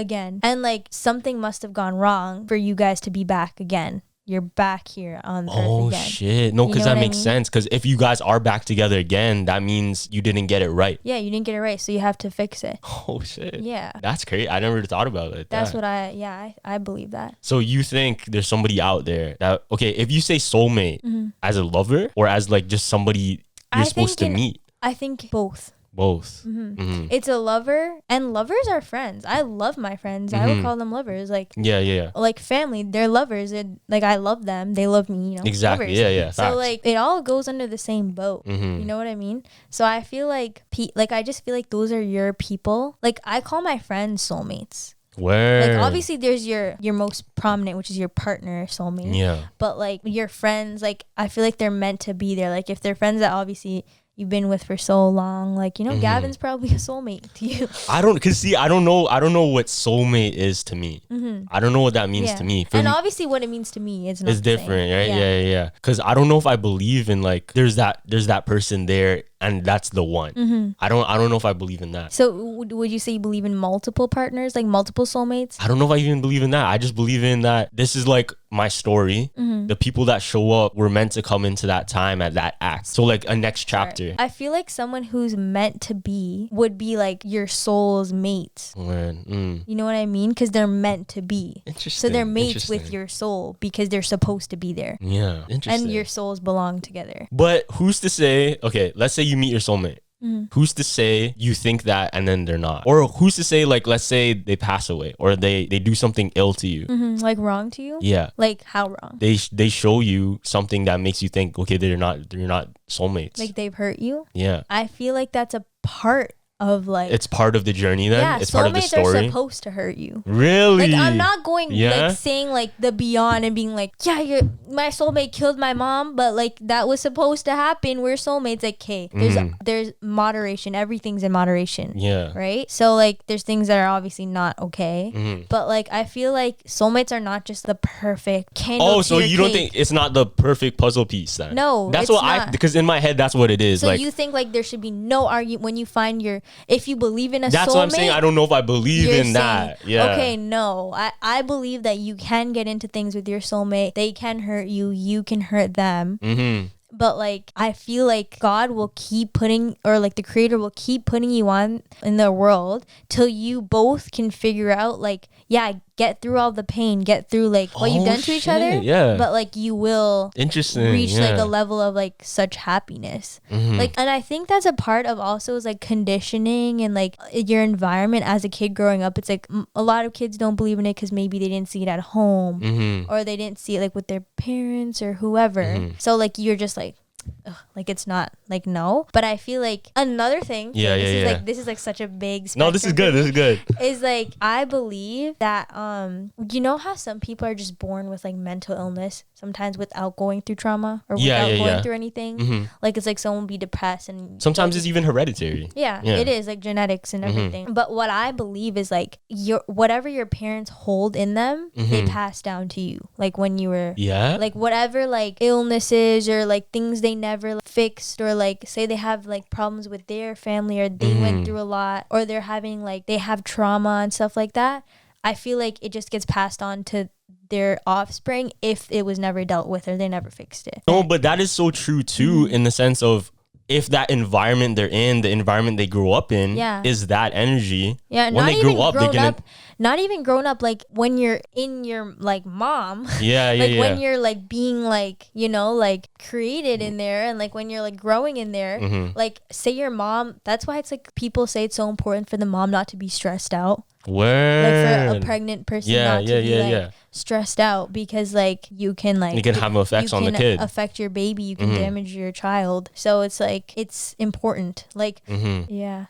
And like something must have gone wrong for you guys to be back again. You're back here on Earth again. Oh shit. No, because that makes sense. Because if you guys are back together again, that means you didn't get it right. Yeah, you didn't get it right, so you have to fix it. Oh shit. Yeah. That's crazy. I never thought about it. That's what I believe that. So you think there's somebody out there that, okay, if you say soulmate as a lover or as like just somebody you're supposed to meet? I think both. It's a lover, and lovers are friends. I love my friends. I would call them lovers. Like like family. They're lovers. Like I love them. They love me. You know. Exactly. Lovers. Yeah. So facts. like it all goes under the same boat. You know what I mean? So I feel like I just feel like those are your people. Like I call my friends soulmates. Where like obviously there's your most prominent, which is your partner, soulmate. Yeah. But like your friends, like I feel like they're meant to be there. Like if they're friends that obviously you've been with for so long, like, you know, Gavin's probably a soulmate to you. I don't know what soulmate is to me. I don't know what that means to me. And obviously what it means to me is not different, right? Yeah. Because I don't know if I believe in like there's that person there and that's the one. I don't know if I believe in that. So would you say you believe in multiple partners, like multiple soulmates? I don't know if I even believe in that. I just believe in that this is like my story. The people that show up were meant to come into that time at that act. So like a next chapter. I feel like someone who's meant to be would be like your soul's mate. You know what I mean? Because they're meant to be. Interesting. So they're mates with your soul because they're supposed to be there. Yeah. Interesting. And your souls belong together. But who's to say, okay, let's say you meet your soulmate. Who's to say you think that and then they're not? Or who's to say, like, let's say they pass away or they do something ill to you. Like wrong to you? Yeah. Like how wrong? They show you something that makes you think, okay, they're not soulmates. Like they've hurt you? Yeah. I feel like that's a part of like, it's part of the journey then? Yeah, it's part of the story? soulmates are supposed to hurt you. Really? Like I'm not going like saying like the beyond and being like, yeah, my soulmate killed my mom, but like that was supposed to happen. We're soulmates. Like, okay, there's moderation. Everything's in moderation. Yeah. Right? So like there's things that are obviously not okay. But like I feel like soulmates are not just the perfect candle. Oh, so you don't think it's not the perfect puzzle piece then? No, that's what because in my head that's what it is. So like, you think like there should be no argument when you find if you believe in a soulmate. That's what I'm saying. I don't know if I believe in that. Yeah. Okay, no. I believe that you can get into things with your soulmate. They can hurt you. You can hurt them. But like I feel like God will keep putting, or like the creator will keep putting you on in the world till you both can figure out like, yeah, get through all the pain, get through like what you've done to each other. Yeah. But like you will reach like a level of like such happiness. Like, and I think that's a part of also is like conditioning and like your environment as a kid growing up. It's like a lot of kids don't believe in it because maybe they didn't see it at home or they didn't see it like with their parents or whoever. So like you're just like, ugh, like it's not like no. But I feel like another thing, this is like such a big spectrum. No, this is good is like I believe that you know how some people are just born with like mental illness sometimes without going through trauma or without going through anything. Like it's like someone be depressed and sometimes it's even hereditary. It is like genetics and everything. But what I believe is like whatever your parents hold in them, they pass down to you. Like when you were like whatever like illnesses or like things they never fixed, or like say they have like problems with their family or they went through a lot, or they're having like they have trauma and stuff like that. I feel like it just gets passed on to their offspring if it was never dealt with or they never fixed it. No, but that is so true too, in the sense of if that environment they're in, the environment they grew up in, is that energy. Yeah, when they grow up, they're gonna. Not even grown up, like when you're in your like mom. When you're like being like, you know, like created in there, and like when you're like growing in there, like say your mom. That's why it's like people say it's so important for the mom not to be stressed out. Like for a pregnant person not to be stressed out, because like you can have effects on the kid, affect your baby, you can damage your child. So it's like it's important. Like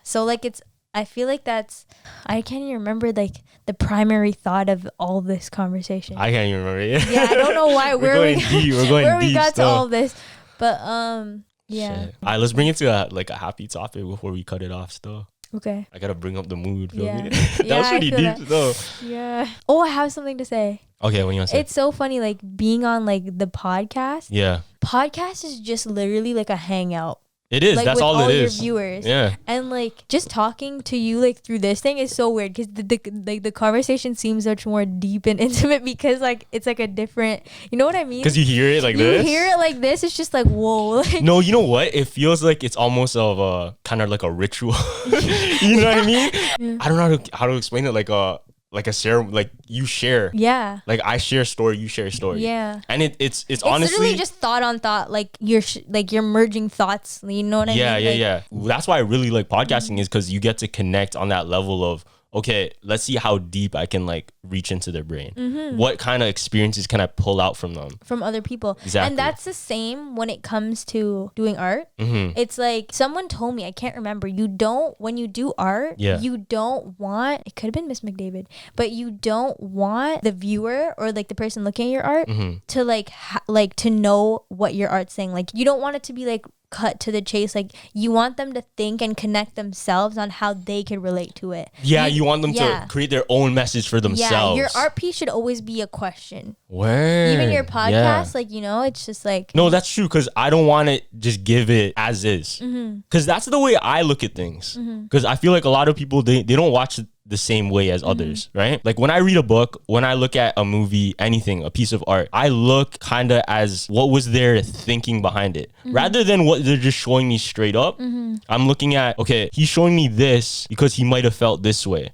so like it's, I feel like that's, I can't even remember like the primary thought of all this conversation. I can't even remember. I don't know why we're going deep. We got to all this, but Yeah. Shit. All right, let's bring it to a happy topic before we cut it off still. Okay. I gotta bring up the mood. Feel Yeah. me? That was pretty deep though. Yeah. Oh, I have something to say. Okay, what do you want to say? It's so funny, like being on like the podcast. Yeah. Podcast is just literally like a hangout. It is. Like, that's with all it is. your viewers. Yeah. And like just talking to you like through this thing is so weird because the conversation seems much more deep and intimate because like it's like a different, you know what I mean? Because you hear it like this. You hear it like this. It's just like whoa. Like, no, you know what? It feels like it's almost of a kind of like a ritual. You know what I mean? Yeah. I don't know how to explain it. Like a ceremony, like you share. Yeah. Like I share a story, you share a story. Yeah. And it's honestly literally just thought on thought. Like you're merging thoughts. You know what I mean? Yeah. That's why I really like podcasting is because you get to connect on that level of, okay, let's see how deep I can like reach into their brain. Mm-hmm. What kind of experiences can I pull out from them? From other people. Exactly. And that's the same when it comes to doing art. Mm-hmm. It's like someone told me, I can't remember, when you do art, you don't want, it could have been Miss McDavid, but you don't want the viewer or like the person looking at your art to like to know what your art's saying. Like you don't want it to be like cut to the chase. Like you want them to think and connect themselves on how they could relate to it. You want them to create their own message for themselves. Your art piece should always be a question. Word. Even your podcast, like, you know, it's just like, no, that's true, because I don't want to just give it as is, because that's the way I look at things, because I feel like a lot of people they don't watch the same way as others, right? Like when I read a book, when I look at a movie, anything, a piece of art, I look kind of as what was their thinking behind it, rather than what they're just showing me straight up. I'm looking at, okay, he's showing me this because he might have felt this way,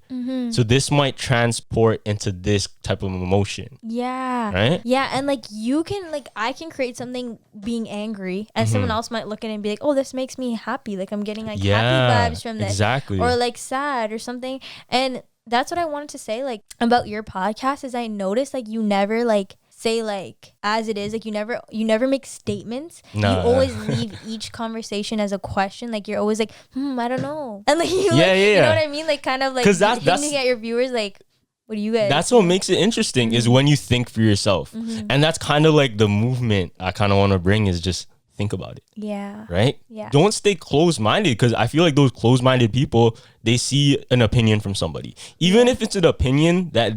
so this might transport into this type of emotion. Yeah. Right? Yeah. And like you can, like I can create something being angry and someone else might look at it and be like, oh, this makes me happy, like I'm getting like happy vibes from this. Exactly. Or like sad or something. And that's what I wanted to say like about your podcast is I noticed like you never like say like as it is, like you never make statements. You always leave each conversation as a question. Like you're always like, I don't know. And like you you know what I mean? Like kind of like hinting at your viewers like, what do you guys? That's what makes it interesting is when you think for yourself. And that's kind of like the movement I kind of want to bring is just think about it. Yeah. Right? Yeah. Don't stay closed-minded, because I feel like those closed-minded people, they see an opinion from somebody. Even if it's an opinion that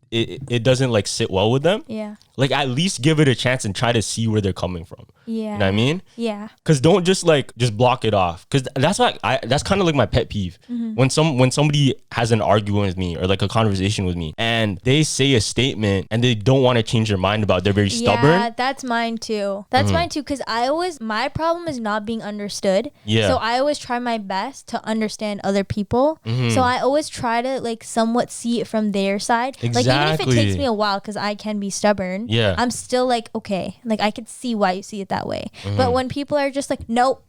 it doesn't like sit well with them. Yeah. Like at least give it a chance and try to see where they're coming from. Yeah. You know what I mean? Yeah. Because don't just block it off. Because that's that's kind of like my pet peeve. When somebody has an argument with me or like a conversation with me and they say a statement and they don't want to change their mind about it, they're very stubborn. Yeah, that's mine too. That's mine too. Because my problem is not being understood. Yeah. So I always try my best to understand other people. So I always try to like somewhat see it from their side. Exactly. Like even if it takes me a while, because I can be stubborn. Yeah. I'm still like, okay, like I could see why you see it that way. But when people are just like, nope,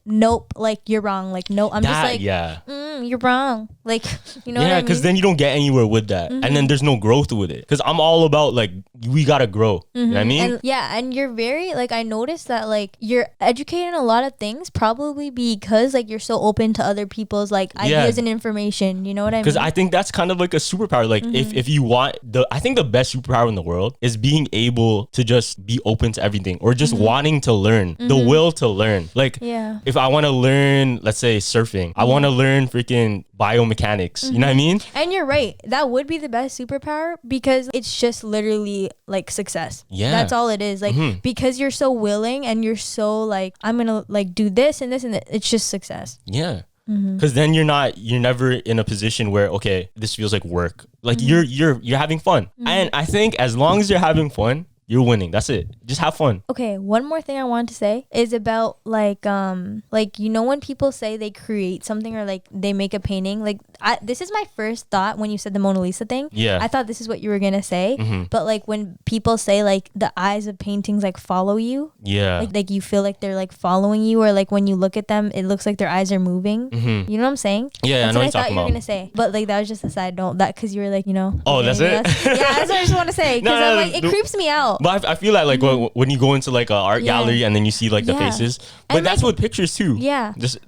like you're wrong. Like, no, I'm just like, you're wrong. Like, you know what I mean? Because then you don't get anywhere with that. And then there's no growth with it. Because I'm all about like, we got to grow. You know what I mean? And you're very, like, I noticed that like you're educated in a lot of things probably because like you're so open to other people's like ideas and information. You know what I mean? Because I think that's kind of like a superpower. Like if you want I think the best superpower in the world is being able to just be open to everything, or just wanting to learn, the will to learn. Like if I want to learn, let's say surfing, I want to learn freaking biomechanics. You know what I mean? And you're right. That would be the best superpower because it's just literally like success. Yeah. That's all it is. Like because you're so willing and you're so like, I'm going to like do this and this and that. It's just success. Yeah. Because then you're never in a position where, okay, this feels like work. Like you're having fun. And I think as long as you're having fun, you're winning. That's it. Just have fun. Okay, one more thing I wanted to say is about like you know when people say they create something or like they make a painting, like this is my first thought when you said the Mona Lisa thing. Yeah. I thought this is what you were gonna say. But like when people say like the eyes of paintings like follow you. Yeah. Like you feel like they're like following you, or like when you look at them, it looks like their eyes are moving. You know what I'm saying? Yeah, that's I know what what I thought you're you were talking gonna say. But like that was just a side note. That because you were like, you know. Oh, that's it? Yeah, that's what I just want to say. Because I'm like, it creeps me out. But I feel like when you go into like an art gallery and then you see like the faces, but and that's like, what pictures too. Yeah. Just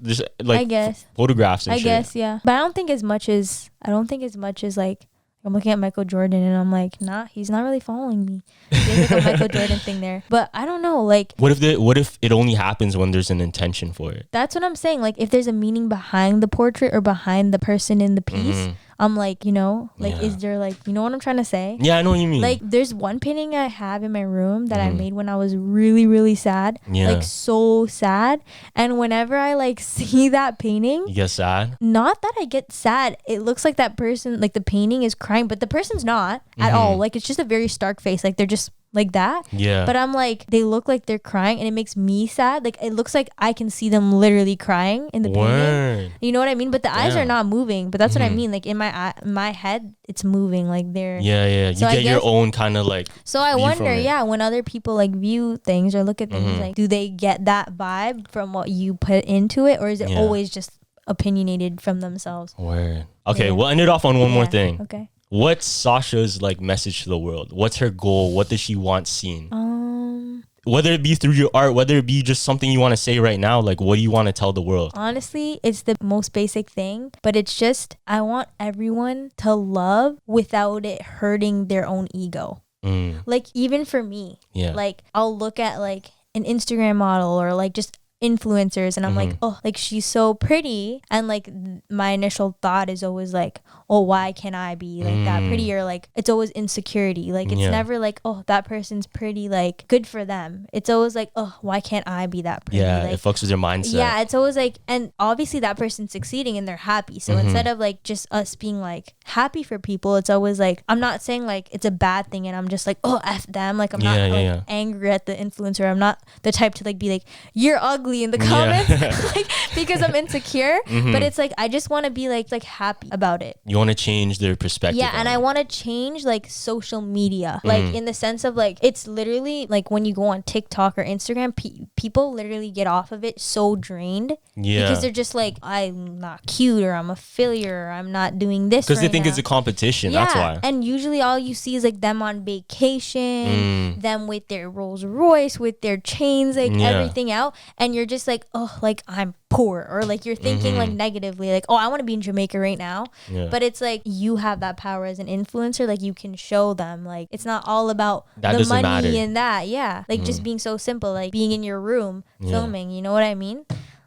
like I guess photographs and shit. I guess, yeah. But I don't think as much as like I'm looking at Michael Jordan and I'm like, nah, he's not really following me. There's like a Michael Jordan thing there. But I don't know, like, what if it only happens when there's an intention for it? That's what I'm saying. Like, if there's a meaning behind the portrait or behind the person in the piece, I'm like, you know, like, is there like, you know what I'm trying to say? Yeah, I know what you mean. Like, there's one painting I have in my room that I made when I was really, really sad. Like, so sad. And whenever I like see that painting, you get sad? Not that I get sad. It looks like that person, like the painting is crying, but the person's not at all. Like, it's just a very stark face. Like, they're just like that. Yeah. But I'm like, they look like they're crying and it makes me sad. Like, it looks like I can see them literally crying in the painting. You know what I mean? But the eyes are not moving. But that's what I mean. Like, in my head, it's moving. Like, they're... Yeah. You get your own kind of like... So I wonder, when other people like view things or look at things, like, do they get that vibe from what you put into it? Or is it always just opinionated from themselves? Word. Okay, we'll end it off on one more thing. Okay. What's Sasha's like message to the world? What's her goal? What does she want seen? Whether it be through your art, whether it be just something you want to say right now, like what do you want to tell the world? Honestly, it's the most basic thing, but it's just I want everyone to love without it hurting their own ego. Like, even for me, like, I'll look at like an Instagram model or like just influencers and I'm like, oh, like, she's so pretty, and like my initial thought is always like, oh, why can't I be like that pretty? Or like, it's always insecurity. Like, it's never like, oh, that person's pretty, like, good for them. It's always like, oh, why can't I be that pretty? Like, it fucks with your mindset. Yeah, it's always like, and obviously that person's succeeding and they're happy, so instead of like just us being like happy for people, it's always like, I'm not saying like it's a bad thing and I'm just like, oh, F them, like, I'm not like angry at the influencer. I'm not the type to like be like, you're ugly in the comments like, because I'm insecure. But it's like, I just want to be like happy about it. You want to change their perspective. And I want to change like social media, like in the sense of like, it's literally like when you go on TikTok or Instagram, people literally get off of it so drained because they're just like, I'm not cute, or I'm a failure, or I'm not doing this because they think it's a competition. That's why. And usually all you see is like them on vacation, them with their Rolls Royce, with their chains, like everything out, and you're just like, oh, like, I'm poor, or like you're thinking like negatively, like, oh, I want to be in Jamaica right now. But it's like, you have that power as an influencer. Like, you can show them, like, it's not all about that the money matter. And that like just being so simple, like being in your room filming, you know what I mean?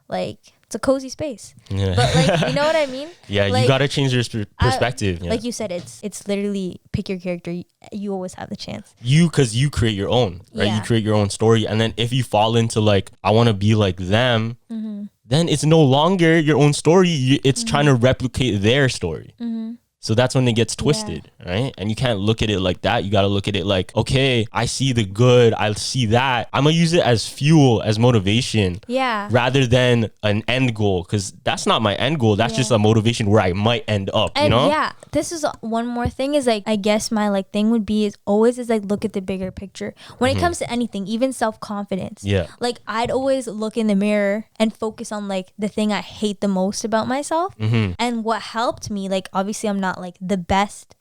Like, it's a cozy space. But like, you know what I mean? Like, you gotta change your perspective. Like you said, it's literally pick your character. You always have the chance. Because you create your own, right? You create your own story, and then if you fall into like, I want to be like them, then it's no longer your own story. It's trying to replicate their story. So that's when it gets twisted, right? And you can't look at it like that. You got to look at it like, okay, I see the good. I see that. I'm going to use it as fuel, as motivation. Rather than an end goal. Because that's not my end goal. That's just a motivation where I might end up, and you know? This is one more thing is like, I guess my like thing would be is always is like, look at the bigger picture. When it comes to anything, even self-confidence. Like, I'd always look in the mirror and focus on like the thing I hate the most about myself. And what helped me, like, obviously I'm not like the best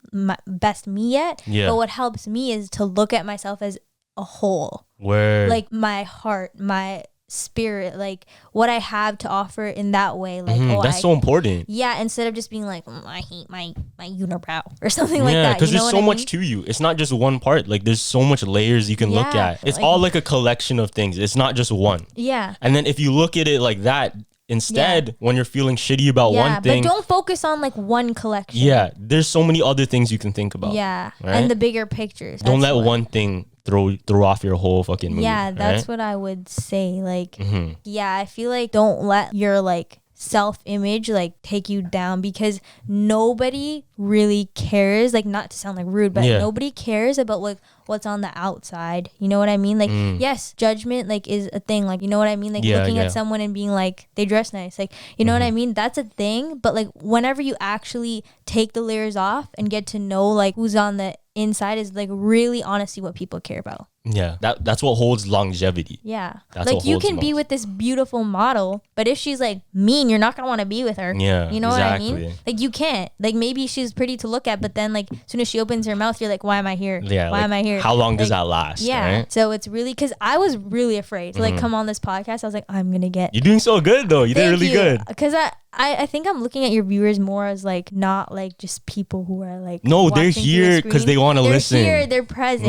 me yet, but what helps me is to look at myself as a whole. Like, my heart, my spirit, like what I have to offer in that way, like that's so important. Instead of just being like, I hate my unibrow or something like that, because there's so much to you. It's not just one part. Like, there's so much layers you can look at. It's like, all like a collection of things. It's not just one. And then if you look at it like that, instead, when you're feeling shitty about one thing, but don't focus on like one collection. There's so many other things you can think about. Right? And the bigger pictures. Don't let one thing throw off your whole fucking mood. That's what I would say. Like, I feel like don't let your like self-image like take you down, because nobody really cares, like, not to sound like rude, but nobody cares about like what's on the outside, you know what I mean? Like, yes, judgment like is a thing, like, you know what I mean? Like, looking at someone and being like, they dress nice, like, you know what I mean? That's a thing. But like, whenever you actually take the layers off and get to know like who's on the inside, is like really honestly what people care about. That's what holds longevity. That's like, you can be with this beautiful model, but if she's like mean, you're not gonna want to be with her. You know what I mean? Like, you can't, like, maybe she's pretty to look at, but then like, as soon as she opens her mouth, you're like, why am I here? Why am I here? How long does that last? Right? So it's really, because I was really afraid to like come on this podcast. I was like, I'm gonna get... You're doing so good though. You did really good. Because I think I'm looking at your viewers more as like not like just people who are like no, they're here because they want to listen. They're here, they're present.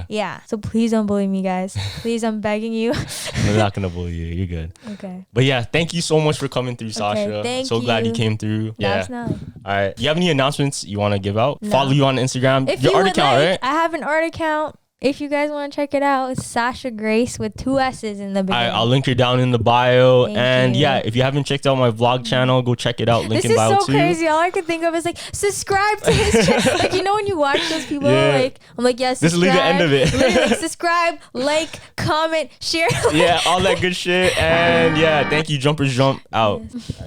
Yeah. So please don't bully me, guys. Please, I'm begging you. I'm not gonna bully you. You're good. Okay. But yeah, thank you so much for coming through, Sasha. Thank so you. glad you came through. Yeah. All right. Do you have any announcements you want to give out? No. Follow you on Instagram. If your you art would account, like, right? I have an art account. If you guys want to check it out, it's Sasha Grace with 2 S's in the beginning. I'll link her down in the bio. Thank you. Yeah, if you haven't checked out my vlog channel, go check it out. Link this in bio too. This is so crazy. All I could think of is like, subscribe to his channel. Like, you know when you watch those people, like, I'm like, yes, Just leave the end of it. Literally, like, subscribe, like, comment, share. Yeah, all that good shit. And yeah, thank you. Jumpers Jump out. Yes.